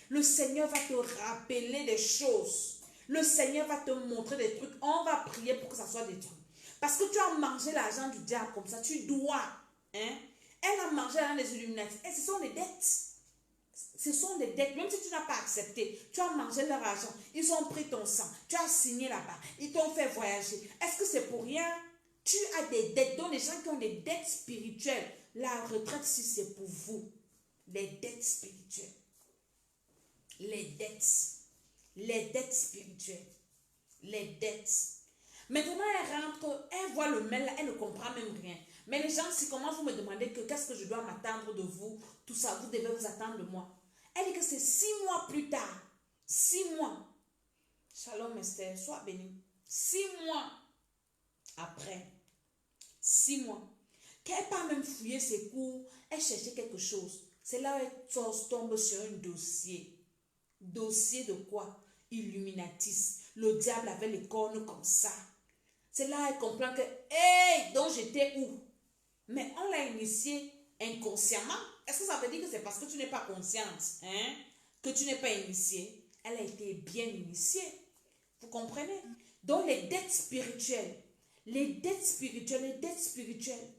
Speaker 2: le Seigneur va te rappeler des choses. Le Seigneur va te montrer des trucs. On va prier pour que ça soit des trucs. Parce que tu as mangé l'argent du diable comme ça. Tu dois. Hein? Elle a mangé l'argent des Illuminati. Et ce sont des dettes. Ce sont des dettes. Même si tu n'as pas accepté, tu as mangé leur argent. Ils ont pris ton sang. Tu as signé là-bas. Ils t'ont fait voyager. Est-ce que c'est pour rien? Tu as des dettes. Donc les gens qui ont des dettes spirituelles, la retraite, si c'est pour vous. Les dettes spirituelles. Les dettes. Les dettes spirituelles. Les dettes. Maintenant, elle rentre, elle voit le mail, elle ne comprend même rien. Mais les gens, si comment vous me demandez que qu'est-ce que je dois m'attendre de vous, tout ça, vous devez vous attendre de moi. Elle dit que c'est 6 mois plus tard. 6 mois. Shalom Esther, sois bénie. 6 mois après. 6 mois. Qu'elle n'a pas même fouillé ses cours, elle cherchait quelque chose. C'est là où elle tombe sur un dossier. Dossier de quoi? Illuminatis. Le diable avait les cornes comme ça. C'est là elle comprend que, hey, donc j'étais où? Mais on l'a initié inconsciemment. Est-ce que ça veut dire que c'est parce que tu n'es pas consciente, hein, que tu n'es pas initiée? Elle a été bien initiée. Vous comprenez? Donc les dettes spirituelles, les dettes spirituelles, les dettes spirituelles,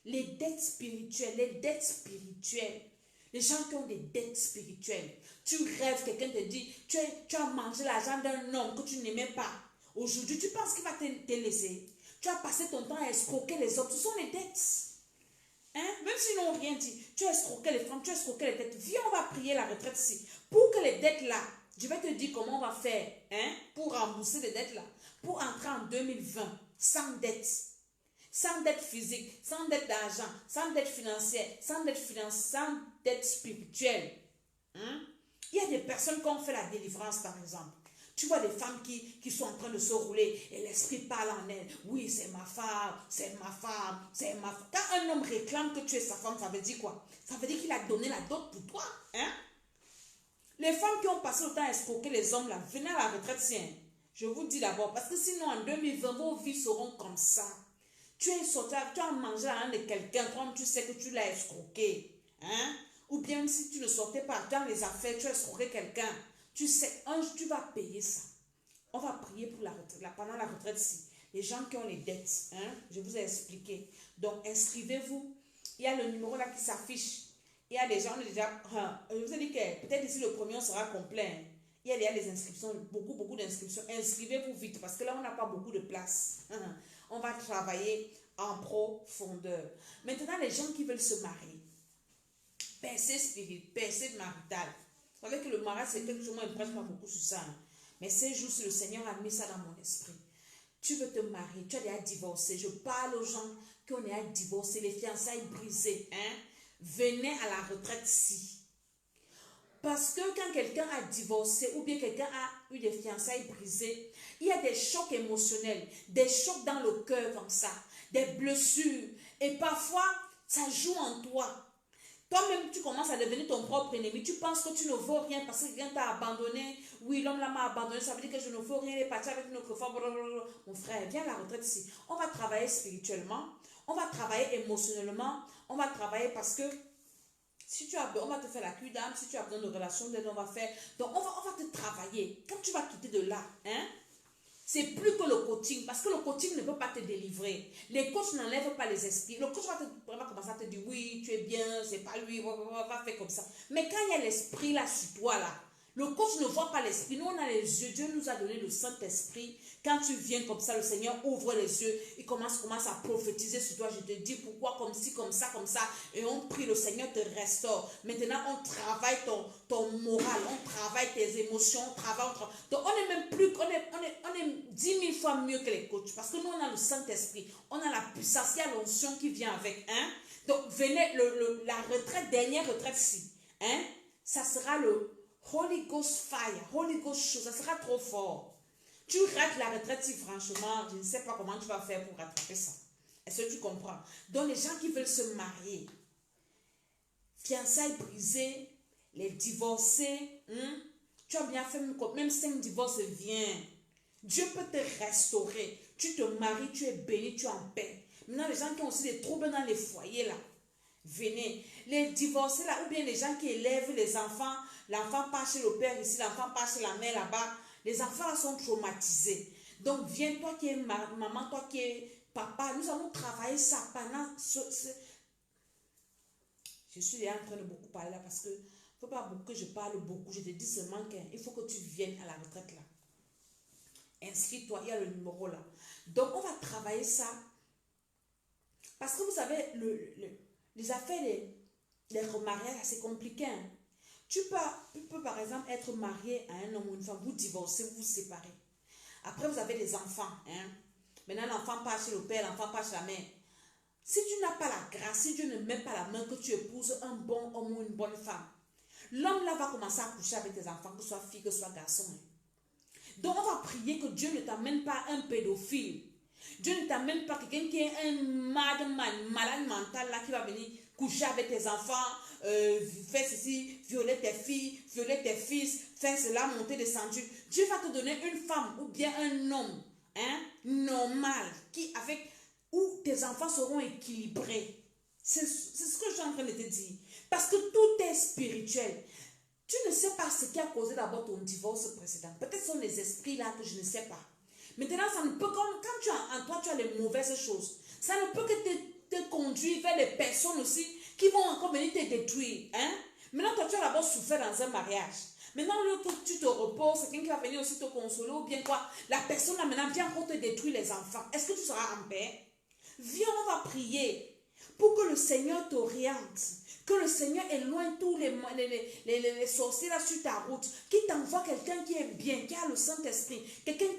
Speaker 2: les dettes spirituelles, les dettes spirituelles. Les gens qui ont des dettes spirituelles. Tu rêves, quelqu'un te dit, tu as mangé l'argent d'un homme que tu n'aimais pas. Aujourd'hui, tu penses qu'il va te laisser. Tu as passé ton temps à escroquer les autres. Ce sont les dettes. Hein? Même s'ils n'ont rien dit. Tu as escroqué les femmes, tu as escroqué les dettes. Viens, on va prier la retraite ici. Pour que les dettes là, je vais te dire comment on va faire, hein, pour rembourser les dettes là. Pour entrer en 2020 sans dette. Sans dette physique, sans dette d'argent, sans dette financière, sans dette spirituelle. Hein? Il y a des personnes qui ont fait la délivrance, par exemple. Tu vois des femmes qui sont en train de se rouler et l'esprit parle en elles. Oui, c'est ma femme, c'est ma femme, c'est ma femme. Quand un homme réclame que tu es sa femme, ça veut dire quoi? Ça veut dire qu'il a donné la dot pour toi. Hein? Les femmes qui ont passé le temps à escroquer les hommes, là, venez à la retraite, tiens. Je vous dis d'abord, parce que sinon en 2020, vos vies seront comme ça. Tu es sorti, tu as mangé un de quelqu'un, toi tu sais que tu l'as escroqué. Hein? Ou bien si tu ne sortais pas dans les affaires, tu as escroqué quelqu'un. Tu sais, un jour tu vas payer ça. On va prier pour la retraite, pendant la retraite ici. Les gens qui ont les dettes, hein? Je vous ai expliqué. Donc inscrivez-vous. Il y a le numéro là qui s'affiche. Il y a des gens déjà. Je vous ai dit que peut-être ici le premier sera complet. Hein? Il y a déjà des inscriptions, beaucoup d'inscriptions. Inscrivez-vous vite parce que là on n'a pas beaucoup de place. On va travailler en profondeur. Maintenant, les gens qui veulent se marier, percée spirituelle, percée maritale. Vous savez que le mariage, c'est quelque chose, moi, je ne prêche pas beaucoup sur ça. Hein. Mais ces jours-ci, le Seigneur a mis ça dans mon esprit. Tu veux te marier, tu as déjà divorcé. Je parle aux gens qui ont déjà divorcé, les fiançailles brisées. Hein? Venez à la retraite ici. Parce que quand quelqu'un a divorcé ou bien quelqu'un a eu des fiançailles brisées, il y a des chocs émotionnels, des chocs dans le cœur comme ça, des blessures. Et parfois, ça joue en toi. Toi-même, tu commences à devenir ton propre ennemi. Tu penses que tu ne vaux rien parce que quelqu'un t'a abandonné. Oui, l'homme là m'a abandonné, ça veut dire que je ne vaux rien. Il est parti avec une autre femme. Mon frère, viens à la retraite ici. On va travailler spirituellement. On va travailler émotionnellement. On va travailler parce que si tu as, on va te faire la cuite d'âme, si tu as besoin de relations d'aide, on va faire. Donc, on va te travailler. Quand tu vas quitter de là, hein, c'est plus que le coaching, parce que le coaching ne peut pas te délivrer. Les coachs n'enlèvent pas les esprits. Le coach va commencer à te dire, oui, tu es bien, c'est pas lui, va faire comme ça. Mais quand il y a l'esprit là sur toi, là, le coach ne voit pas l'esprit. Nous, on a les yeux. Dieu nous a donné le Saint-Esprit. Quand tu viens comme ça, le Seigneur ouvre les yeux. Il commence à prophétiser sur toi. Je te dis pourquoi, comme ci, comme ça, comme ça. Et on prie, le Seigneur te restaure. Maintenant, on travaille ton moral. On travaille tes émotions. On travaille. Donc, on est même plus, on est 10 000 fois mieux que les coachs. Parce que nous, on a le Saint-Esprit. On a la puissance. Il y a l'onction qui vient avec. Hein? Donc, venez, la retraite, dernière retraite ici. Hein? Ça sera le Holy Ghost fire, Holy Ghost show, ça sera trop fort. Tu rates la retraite si franchement, je ne sais pas comment tu vas faire pour rattraper ça. Est-ce que tu comprends? Donc les gens qui veulent se marier, fiançailles brisées, les divorcés, tu as bien fait, même si un divorce vient, Dieu peut te restaurer. Tu te maries, tu es béni, tu es en paix. Maintenant, les gens qui ont aussi des troubles dans les foyers là, venez. Les divorcés là, ou bien les gens qui élèvent les enfants, l'enfant part chez le père ici, l'enfant part chez la mère là-bas, les enfants là sont traumatisés. Donc viens, toi qui es maman, toi qui es papa, nous allons travailler ça pendant Je suis déjà en train de beaucoup parler là parce que il ne faut pas que je parle beaucoup. Je te dis seulement qu'il faut que tu viennes à la retraite là. Inscris-toi, il y a le numéro là. Donc on va travailler ça. Parce que vous savez, les affaires, les remariages, c'est compliqué. Hein? Tu peux par exemple être marié à un homme ou une femme, vous divorcez, vous vous séparez. Après vous avez des enfants. Hein? Maintenant l'enfant part chez le père, l'enfant part chez la mère. Si tu n'as pas la grâce, si Dieu ne met pas la main que tu épouses un bon homme ou une bonne femme, l'homme là va commencer à coucher avec tes enfants, que ce soit fille, que ce soit garçon. Donc on va prier que Dieu ne t'amène pas un pédophile. Dieu ne t'amène pas quelqu'un qui est un malade mental là qui va venir coucher avec tes enfants, faire ceci, violer tes filles, violer tes fils, faire cela, monter des sentiers. Dieu va te donner une femme ou bien un homme normal où tes enfants seront équilibrés. C'est ce que je suis en train de te dire. Parce que tout est spirituel. Tu ne sais pas ce qui a causé d'abord ton divorce précédent. Peut-être ce sont les esprits là que je ne sais pas. Maintenant, ça ne peut, quand en toi tu as les mauvaises choses, ça ne peut que te conduire vers les personnes aussi qui vont encore venir te détruire. Hein? Maintenant, toi tu as d'abord souffert dans un mariage. Maintenant, tu te reposes, quelqu'un qui va venir aussi te consoler ou bien quoi. La personne là maintenant vient encore te détruire les enfants. Est-ce que tu seras en paix? Viens, on va prier pour que le Seigneur t'oriente. Que le Seigneur éloigne tous les sorciers là sur ta route. Qui t'envoie quelqu'un qui est bien, qui a le Saint-Esprit. Quelqu'un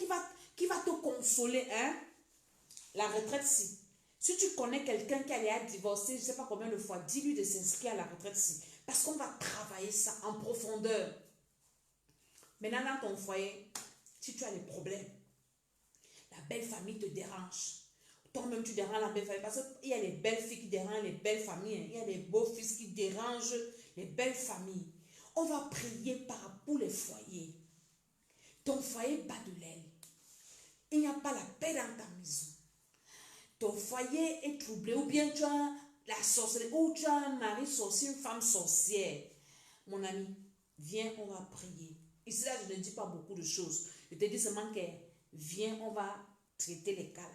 Speaker 2: qui va te consoler. Hein? La retraite, si tu connais quelqu'un qui allait divorcer, je ne sais pas combien de fois, dis-lui de s'inscrire à la retraite. Parce qu'on va travailler ça en profondeur. Maintenant, dans ton foyer, si tu as des problèmes, la belle famille te dérange. Toi-même, tu déranges la belle famille. Parce qu'il y a les belles filles qui dérangent les belles familles. Il y a les beaux-fils qui dérangent les belles familles. On va prier pour les foyers. Ton foyer bat de l'aile. Il n'y a pas la paix dans ta maison. Ton foyer est troublé. Ou bien tu as la sorcellerie. Ou tu as un mari sorcier, une femme sorcière. Mon ami, viens, on va prier. Ici, là, je ne dis pas beaucoup de choses. Je te dis seulement que viens, on va traiter les cas là.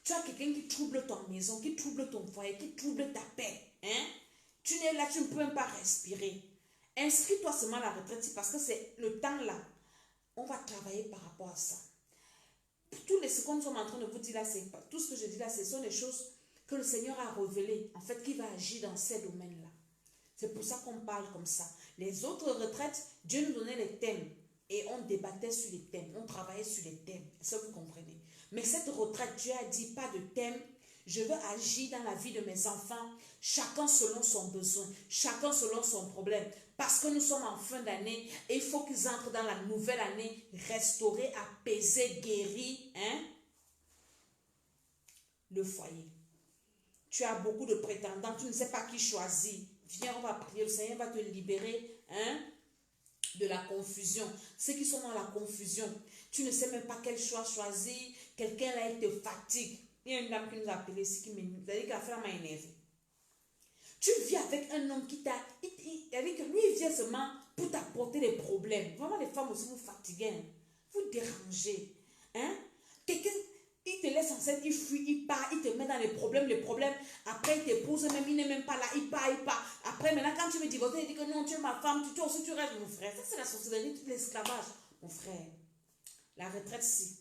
Speaker 2: Tu as quelqu'un qui trouble ton maison, qui trouble ton foyer, qui trouble ta paix. Hein? Tu n'es là, tu ne peux même pas respirer. Inscris-toi seulement à la retraite parce que c'est le temps là. On va travailler par rapport à ça. Tous les secondes que nous sommes en train de vous dire là, c'est pas tout ce que je dis là, ce sont des choses que le Seigneur a révélées, en fait, qui va agir dans ces domaines-là. C'est pour ça qu'on parle comme ça. Les autres retraites, Dieu nous donnait les thèmes et on débattait sur les thèmes, on travaillait sur les thèmes. Est-ce que vous comprenez? Mais cette retraite, Dieu a dit pas de thème. Je veux agir dans la vie de mes enfants, chacun selon son besoin, chacun selon son problème. Parce que nous sommes en fin d'année et il faut qu'ils entrent dans la nouvelle année restaurés, apaisés, guéris. Hein? Le foyer. Tu as beaucoup de prétendants, tu ne sais pas qui choisir. Viens, on va prier, le Seigneur va te libérer de la confusion. Ceux qui sont dans la confusion, tu ne sais même pas quel choix choisir. Quelqu'un là, il te fatigue. Il y a une dame qui nous a appelé ici, qui m'énerve. C'est-à-dire que la femme m'a énervé. Tu vis avec un homme qui t'a... C'est-à-dire que lui, il vient seulement pour t'apporter des problèmes. Vraiment, les femmes aussi, vous fatiguez. Hein? Vous dérangez. Hein? Quelqu'un, il te laisse enceinte, il fuit, il part, il te met dans les problèmes. Après, il t'épouse, même, il n'est même pas là, il part. Après, maintenant, quand tu veux divorcer, il dit que non, tu es ma femme, tu aussi, tu restes mon frère. Ça, c'est la sorcellerie, l'esclavage. Mon frère, la retraite, si.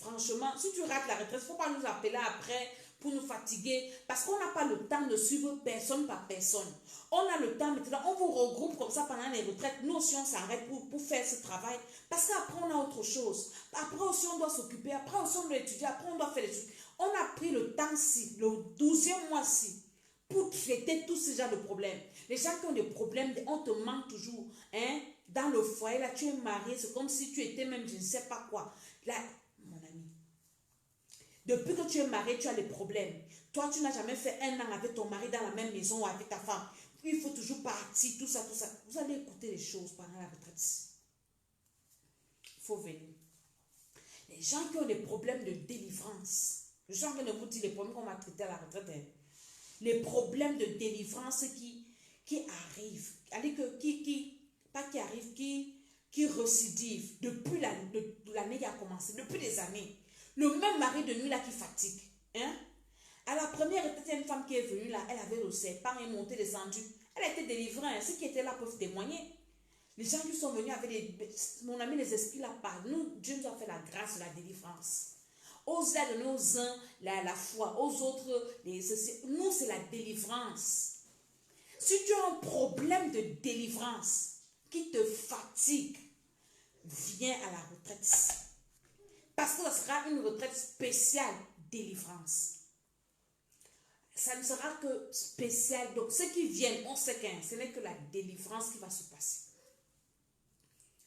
Speaker 2: Franchement, si tu rates la retraite, il ne faut pas nous appeler après pour nous fatiguer. Parce qu'on n'a pas le temps de suivre personne par personne. On a le temps maintenant, on vous regroupe comme ça pendant les retraites. Nous aussi, on s'arrête pour faire ce travail. Parce qu'après, on a autre chose. Après aussi, on doit s'occuper. Après aussi, on doit étudier. Après, on doit faire des trucs. On a pris le temps-ci, le 12e mois-ci, pour traiter tous ces genres de problèmes. Les gens qui ont des problèmes, on te manque toujours. Hein? Dans le foyer, là, tu es marié, c'est comme si tu étais même, je ne sais pas quoi. Là, mon ami, depuis que tu es marié, tu as des problèmes. Toi, tu n'as jamais fait un an avec ton mari dans la même maison ou avec ta femme. Puis il faut toujours partir, tout ça, tout ça. Vous allez écouter les choses pendant la retraite. Il faut venir. Les gens qui ont des problèmes de délivrance, je suis en train de vous dire les problèmes qu'on va traiter à la retraite. Hein. Les problèmes de délivrance qui arrivent, pas qui arrivent, qui récidivent depuis l'année qui a commencé, depuis des années. Le même mari de nuit là qui fatigue. Hein? À la première étape, il y a une femme qui est venue là, elle avait le serpent, elle est montée, descendue. Elle a été délivrée. Hein. Ceux qui étaient là peuvent témoigner. Les gens qui sont venus avec mon ami, les esprits là parlent. Nous, Dieu nous a fait la grâce de la délivrance. Aux aides de nos uns, la foi, aux autres, nous, c'est la délivrance. Si tu as un problème de délivrance qui te fatigue, viens à la retraite. Parce que ce sera une retraite spéciale délivrance. Ça ne sera que spécial. Donc, ceux qui viennent, on sait qu'un, ce n'est que la délivrance qui va se passer.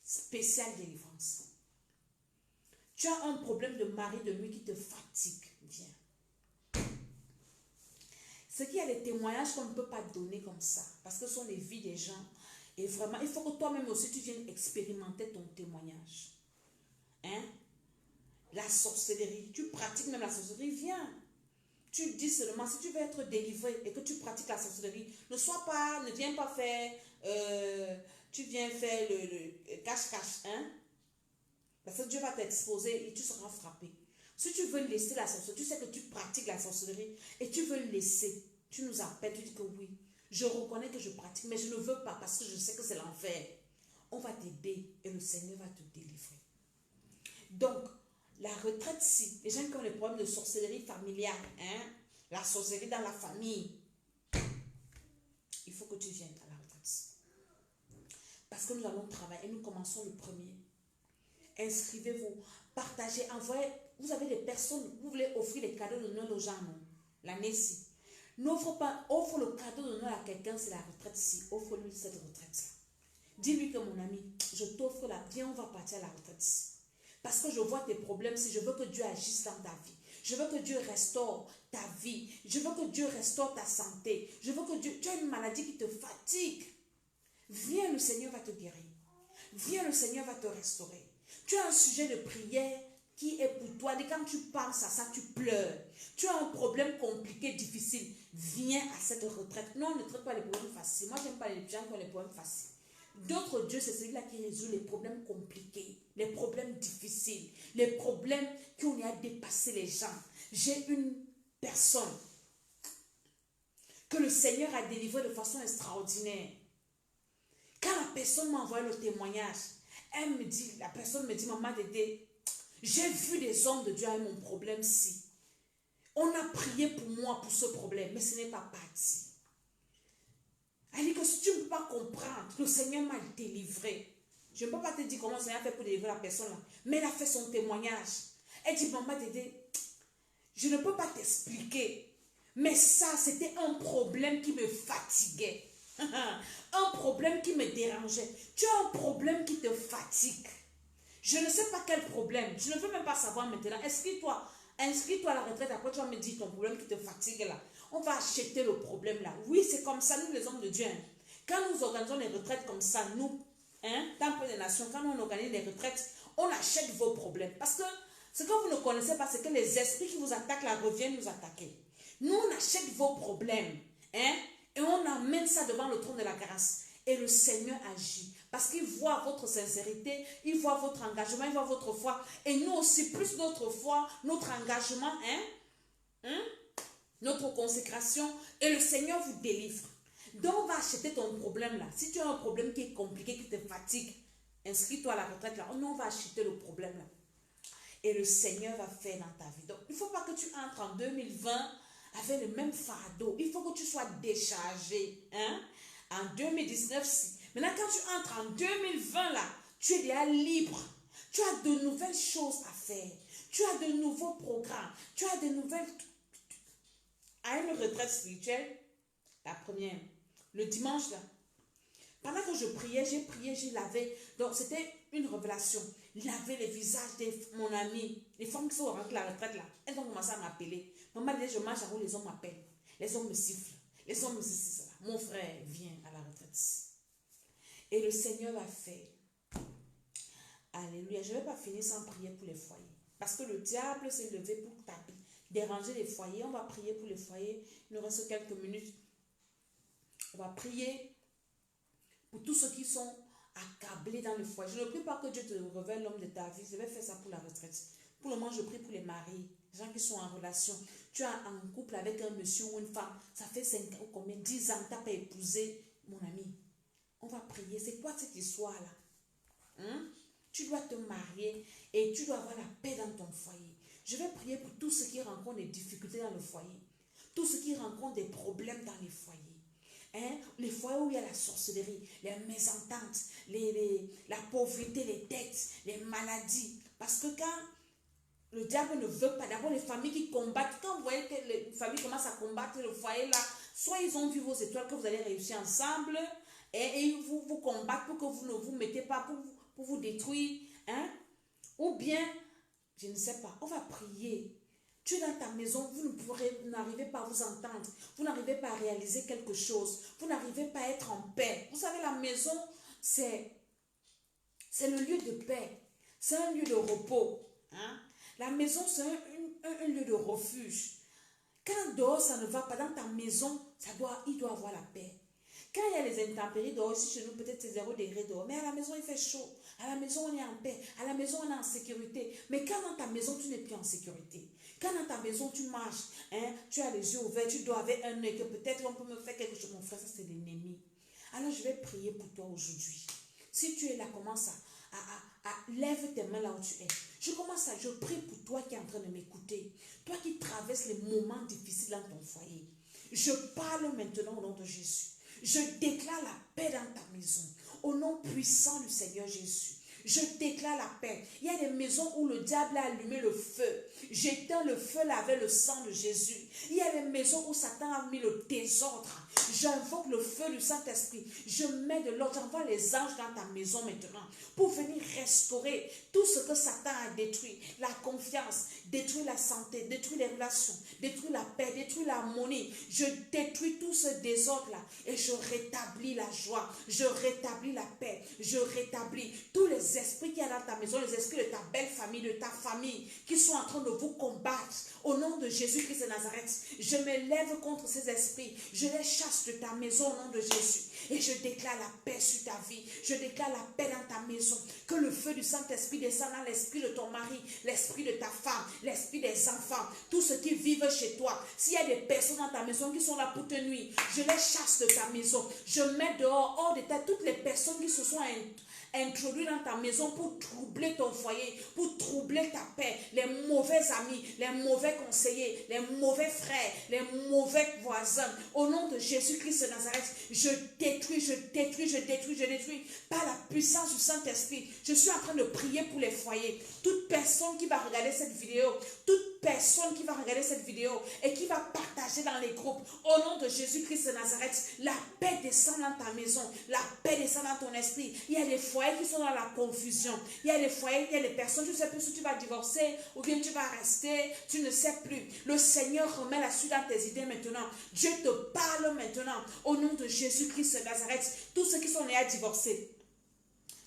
Speaker 2: Spéciale délivrance. Tu as un problème de mari de nuit qui te fatigue. Viens. Ce qu'il y a des témoignages qu'on ne peut pas donner comme ça. Parce que ce sont les vies des gens. Et vraiment, il faut que toi-même aussi, tu viennes expérimenter ton témoignage. Hein? La sorcellerie. Tu pratiques même la sorcellerie, viens. Tu dis seulement, si tu veux être délivré et que tu pratiques la sorcellerie, ne viens pas faire, tu viens faire le cache-cache, hein? Parce que Dieu va t'exposer et tu seras frappé. Si tu veux laisser la sorcellerie, tu sais que tu pratiques la sorcellerie et tu veux laisser, tu nous appelles, tu dis que oui, je reconnais que je pratique, mais je ne veux pas parce que je sais que c'est l'enfer. On va t'aider et le Seigneur va te délivrer. Donc, la retraite, si les gens qui ont des problèmes de sorcellerie familiale, hein, la sorcellerie dans la famille, il faut que tu viennes à la retraite. Parce que nous allons travailler et nous commençons le 1er. Inscrivez-vous, partagez, envoyez. Vous avez des personnes, vous voulez offrir des cadeaux de Noël aux gens, non? L'année-ci. Offre le cadeau de Noël à quelqu'un, c'est la retraite-ci. Offre-lui cette retraite-là. Dis-lui que mon ami, je t'offre la, viens, on va partir à la retraite-ci. Parce que je vois tes problèmes, si je veux que Dieu agisse dans ta vie. Je veux que Dieu restaure ta vie. Je veux que Dieu restaure ta santé. Je veux que Dieu, tu as une maladie qui te fatigue. Viens, le Seigneur va te guérir. Viens, le Seigneur va te restaurer. Tu as un sujet de prière qui est pour toi. Et quand tu penses à ça, tu pleures. Tu as un problème compliqué, difficile. Viens à cette retraite. Non, on ne traite pas les problèmes faciles. Moi, je n'aime pas les gens qui ont les problèmes faciles. D'autres dieux, c'est celui-là qui résout les problèmes compliqués, les problèmes difficiles, les problèmes qui ont à dépasser les gens. J'ai une personne que le Seigneur a délivrée de façon extraordinaire. Quand la personne m'a envoyé le témoignage, la personne me dit, maman Dédé, j'ai vu des hommes de Dieu avec mon problème-ci. On a prié pour moi pour ce problème, mais ce n'est pas parti. Elle dit que si tu ne peux pas comprendre, le Seigneur m'a délivré. Je ne peux pas te dire comment le Seigneur a fait pour délivrer la personne là. Mais elle a fait son témoignage. Elle dit, maman Dédé, je ne peux pas t'expliquer. Mais ça, c'était un problème qui me fatiguait. Un problème qui me dérangeait. Tu as un problème qui te fatigue. Je ne sais pas quel problème. Je ne veux même pas savoir maintenant. Inscris-toi à la retraite. Après, tu vas me dire ton problème qui te fatigue là. On va acheter le problème là. Oui, c'est comme ça, nous les hommes de Dieu. Quand nous organisons les retraites comme ça, nous, dans peu des nations, quand on organise les retraites, on achète vos problèmes. Parce que ce que vous ne connaissez pas, c'est que les esprits qui vous attaquent là reviennent nous attaquer. Nous, on achète vos problèmes. Et on amène ça devant le trône de la grâce. Et le Seigneur agit. Parce qu'il voit votre sincérité, il voit votre engagement, il voit votre foi. Et nous aussi, plus notre foi, notre engagement, notre consécration, et le Seigneur vous délivre. Donc, on va acheter ton problème là. Si tu as un problème qui est compliqué, qui te fatigue, inscris-toi à la retraite là. Non, on va acheter le problème là. Et le Seigneur va faire dans ta vie. Donc, il ne faut pas que tu entres en 2020 avec le même fardeau. Il faut que tu sois déchargé. En 2019, si. Maintenant, quand tu entres en 2020 là, tu es déjà libre. Tu as de nouvelles choses à faire. Tu as de nouveaux programmes. Tu as de nouvelles... À une retraite spirituelle, La première. Le dimanche, là. Pendant que je priais, j'ai lavé. Donc, c'était une révélation. Laver les visages de mon ami. Les femmes qui sont rentrées à la retraite, là. Elles ont commencé à m'appeler. Maman dit, je marche à où les hommes m'appellent. Les hommes me sifflent. Les hommes me sifflent. Mon frère vient à la retraite. Et le Seigneur l'a fait. Alléluia. Je ne vais pas finir sans prier pour les foyers. Parce que le diable s'est levé pour déranger les foyers. On va prier pour les foyers. Il nous reste quelques minutes. On va prier pour tous ceux qui sont accablés dans le foyer. Je ne prie pas que Dieu te révèle l'homme de ta vie. Je vais faire ça pour la retraite. Pour le moment, je prie pour les maris, les gens qui sont en relation. Tu es en couple avec un monsieur ou une femme. Ça fait 5 ans ou combien, 10 ans, tu n'as pas épousé, mon ami. On va prier. C'est quoi cette histoire-là? Tu dois te marier et tu dois avoir la paix dans ton foyer. Je vais prier pour tous ceux qui rencontrent des difficultés dans le foyer. Tous ceux qui rencontrent des problèmes dans les foyers. Les foyers où il y a la sorcellerie, les mésententes, la pauvreté, les dettes, les maladies. Parce que quand le diable ne veut pas, d'abord les familles qui combattent, quand vous voyez que les familles commencent à combattre le foyer là, soit ils ont vu vos étoiles que vous allez réussir ensemble et ils vous combattent pour que vous ne vous mettez pas, pour vous détruire. Ou bien, je ne sais pas, on va prier. Tu es dans ta maison, vous n'arrivez pas à vous entendre. Vous n'arrivez pas à réaliser quelque chose. Vous n'arrivez pas à être en paix. Vous savez, la maison, c'est le lieu de paix. C'est un lieu de repos. La maison, c'est un lieu de refuge. Quand dehors, ça ne va pas dans ta maison, il doit avoir la paix. Quand il y a les intempéries dehors, ici chez nous, peut-être c'est 0 degré dehors. Mais à la maison, il fait chaud. À la maison, on est en paix. À la maison, on est en sécurité. Mais quand dans ta maison, tu n'es plus en sécurité. Quand dans ta maison, tu marches, tu as les yeux ouverts, tu dois avec un œil, que peut-être on peut me faire quelque chose. Mon frère, ça c'est l'ennemi. Alors, je vais prier pour toi aujourd'hui. Si tu es là, commence lève tes mains là où tu es. Je prie pour toi qui es en train de m'écouter. Toi qui traverses les moments difficiles dans ton foyer. Je parle maintenant au nom de Jésus. Je déclare la paix dans ta maison. Au nom puissant du Seigneur Jésus. Je déclare la paix. Il y a des maisons où le diable a allumé le feu. J'éteins le feu là avec le sang de Jésus. Il y a des maisons où Satan a mis le désordre. J'invoque le feu du Saint-Esprit. Je mets de l'ordre. J'envoie les anges dans ta maison maintenant pour venir restaurer tout ce que Satan a détruit. La confiance, détruire la santé, détruire les relations, détruire la paix, détruire l'harmonie. Je détruis tout ce désordre-là et je rétablis la joie. Je rétablis la paix. Je rétablis tous les esprits qu'il y a dans ta maison, les esprits de ta belle famille, de ta famille, qui sont en train de vous combattre. Au nom de Jésus-Christ de Nazareth, je me lève contre ces esprits. Je les chasse de ta maison au nom de Jésus. Et je déclare la paix sur ta vie. Je déclare la paix dans ta maison. Que le feu du Saint-Esprit descende dans l'esprit de ton mari, l'esprit de ta femme, l'esprit des enfants, tous ceux qui vivent chez toi. S'il y a des personnes dans ta maison qui sont là pour te nuire, je les chasse de ta maison. Je mets dehors, hors de ta, toutes les personnes qui se sont introduit dans ta maison pour troubler ton foyer, pour troubler ta paix, les mauvais amis, les mauvais conseillers, les mauvais frères, les mauvais voisins. Au nom de Jésus-Christ de Nazareth, je détruis par la puissance du Saint-Esprit. Je suis en train de prier pour les foyers. Toute personne qui va regarder cette vidéo, toute personne qui va regarder cette vidéo et qui va partager dans les groupes, au nom de Jésus-Christ de Nazareth, la paix descend dans ta maison, la paix descend dans ton esprit. Il y a des foyers qui sont dans la confusion. Il y a des foyers, il y a des personnes, tu ne sais plus si tu vas divorcer ou bien tu vas rester, tu ne sais plus. Le Seigneur remet la suite dans tes idées maintenant. Dieu te parle maintenant au nom de Jésus-Christ de Nazareth. Tous ceux qui sont nés à divorcer,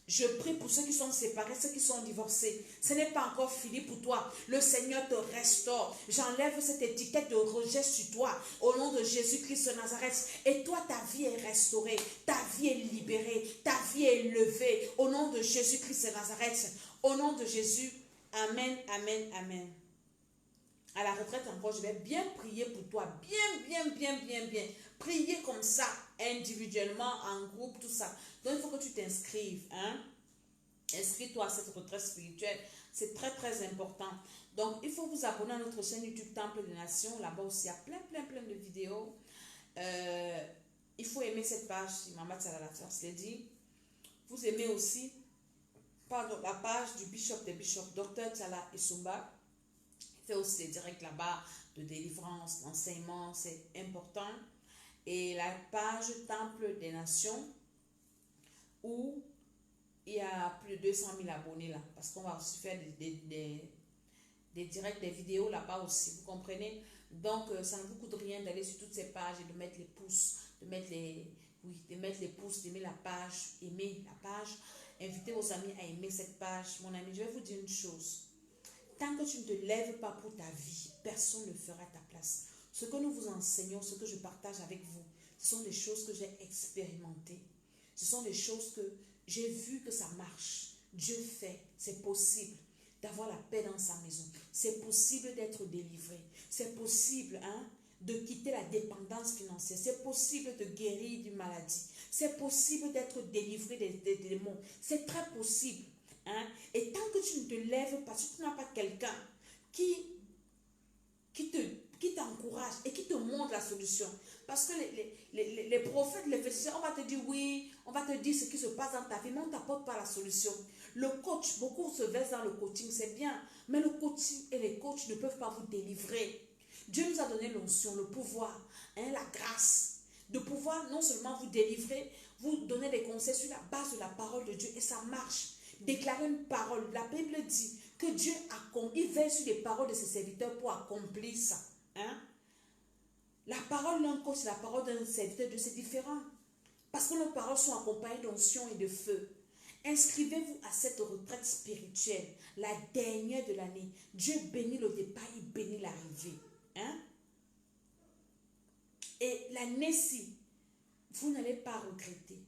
Speaker 2: je prie pour ceux qui sont séparés, ceux qui sont divorcés. Ce n'est pas encore fini pour toi. Le Seigneur te restaure. J'enlève cette étiquette de rejet sur toi. Au nom de Jésus-Christ de Nazareth. Et toi, ta vie est restaurée. Ta vie est libérée. Ta vie est levée. Au nom de Jésus-Christ de Nazareth. Au nom de Jésus. Amen, amen, amen. À la retraite encore, je vais bien prier pour toi. Bien. Prier comme ça, individuellement, en groupe, tout ça. Donc, il faut que tu t'inscrives. Inscris-toi à cette retraite spirituelle. C'est très, très important. Donc, il faut vous abonner à notre chaîne YouTube Temple des Nations. Là-bas aussi, il y a plein de vidéos. Il faut aimer cette page, Maman Tsala je l'ai dit. Vous aimez aussi la page du bishop des bishops, Dr Tsala Issoumba. Il fait aussi des directs là-bas de délivrance, d'enseignement, c'est important. et la page Temple des Nations où il y a plus de 200 000 abonnés là. Parce qu'on va aussi faire des directs, des vidéos là-bas aussi. Vous comprenez? Donc, ça ne vous coûte rien d'aller sur toutes ces pages et de mettre les pouces, de mettre les pouces, d'aimer la page, inviter vos amis à aimer cette page. Mon ami, je vais vous dire une chose. Tant que tu ne te lèves pas pour ta vie, personne ne le fera à ta place. Ce que nous vous enseignons, ce que je partage avec vous, ce sont des choses que j'ai expérimentées. Ce sont des choses que j'ai vu que ça marche. Dieu fait, c'est possible d'avoir la paix dans sa maison. C'est possible d'être délivré. C'est possible de quitter la dépendance financière. C'est possible de guérir d'une maladie. C'est possible d'être délivré des démons. C'est très possible. Et tant que tu ne te lèves pas, si tu n'as pas quelqu'un qui t'encourage et qui te montre la solution. Parce que les prophètes, les physiciens, on va te dire oui, on va te dire ce qui se passe dans ta vie, mais on ne t'apporte pas la solution. Le coach, beaucoup se versent dans le coaching, c'est bien, mais le coaching et les coachs ne peuvent pas vous délivrer. Dieu nous a donné l'onction, le pouvoir, la grâce, de pouvoir non seulement vous délivrer, vous donner des conseils sur la base de la parole de Dieu, et ça marche. Déclarer une parole, la Bible dit que Dieu il veille sur les paroles de ses serviteurs pour accomplir ça. La parole d'un coach et la parole d'un serviteur de Dieu, c'est différent. Parce que nos paroles sont accompagnées d'onction et de feu. Inscrivez-vous à cette retraite spirituelle, la dernière de l'année. Dieu bénit le départ, il bénit l'arrivée. Et l'année-ci, vous n'allez pas regretter.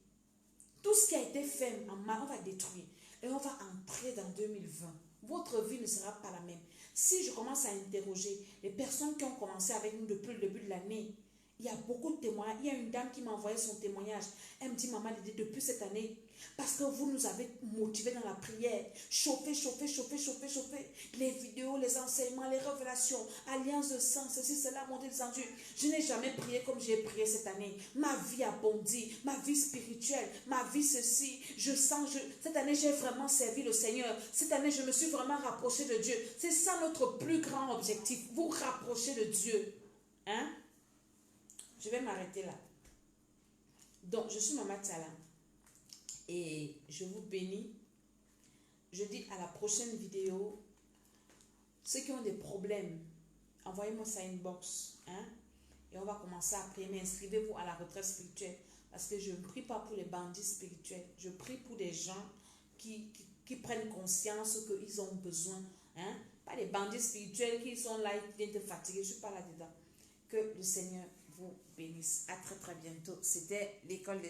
Speaker 2: Tout ce qui a été fait en mal, on va détruire. Et on va entrer dans 2020. Votre vie ne sera pas la même. Si je commence à interroger les personnes qui ont commencé avec nous depuis le début de l'année, il y a beaucoup de témoignages. Il y a une dame qui m'a envoyé son témoignage. Elle me dit, maman, depuis cette année, parce que vous nous avez motivés dans la prière, chauffer. Les vidéos, les enseignements, les révélations, alliance de sang, ceci, cela, monter des enduits. Je n'ai jamais prié comme j'ai prié cette année. Ma vie a bondi, ma vie spirituelle, ma vie ceci. Cette année, j'ai vraiment servi le Seigneur. Cette année, je me suis vraiment rapproché de Dieu. C'est ça notre plus grand objectif, vous rapprocher de Dieu. Je vais m'arrêter là. Donc, je suis Maman Tsala. Et je vous bénis. Je dis à la prochaine vidéo. Ceux qui ont des problèmes, envoyez-moi ça inbox. Et on va commencer à prier. Mais inscrivez-vous à la retraite spirituelle. Parce que je ne prie pas pour les bandits spirituels. Je prie pour des gens qui prennent conscience qu'ils ont besoin. Pas les bandits spirituels qui sont là et qui viennent te fatiguer. Je ne suis pas là-dedans. Que le Seigneur vous bénisse. À très très bientôt. C'était l'école des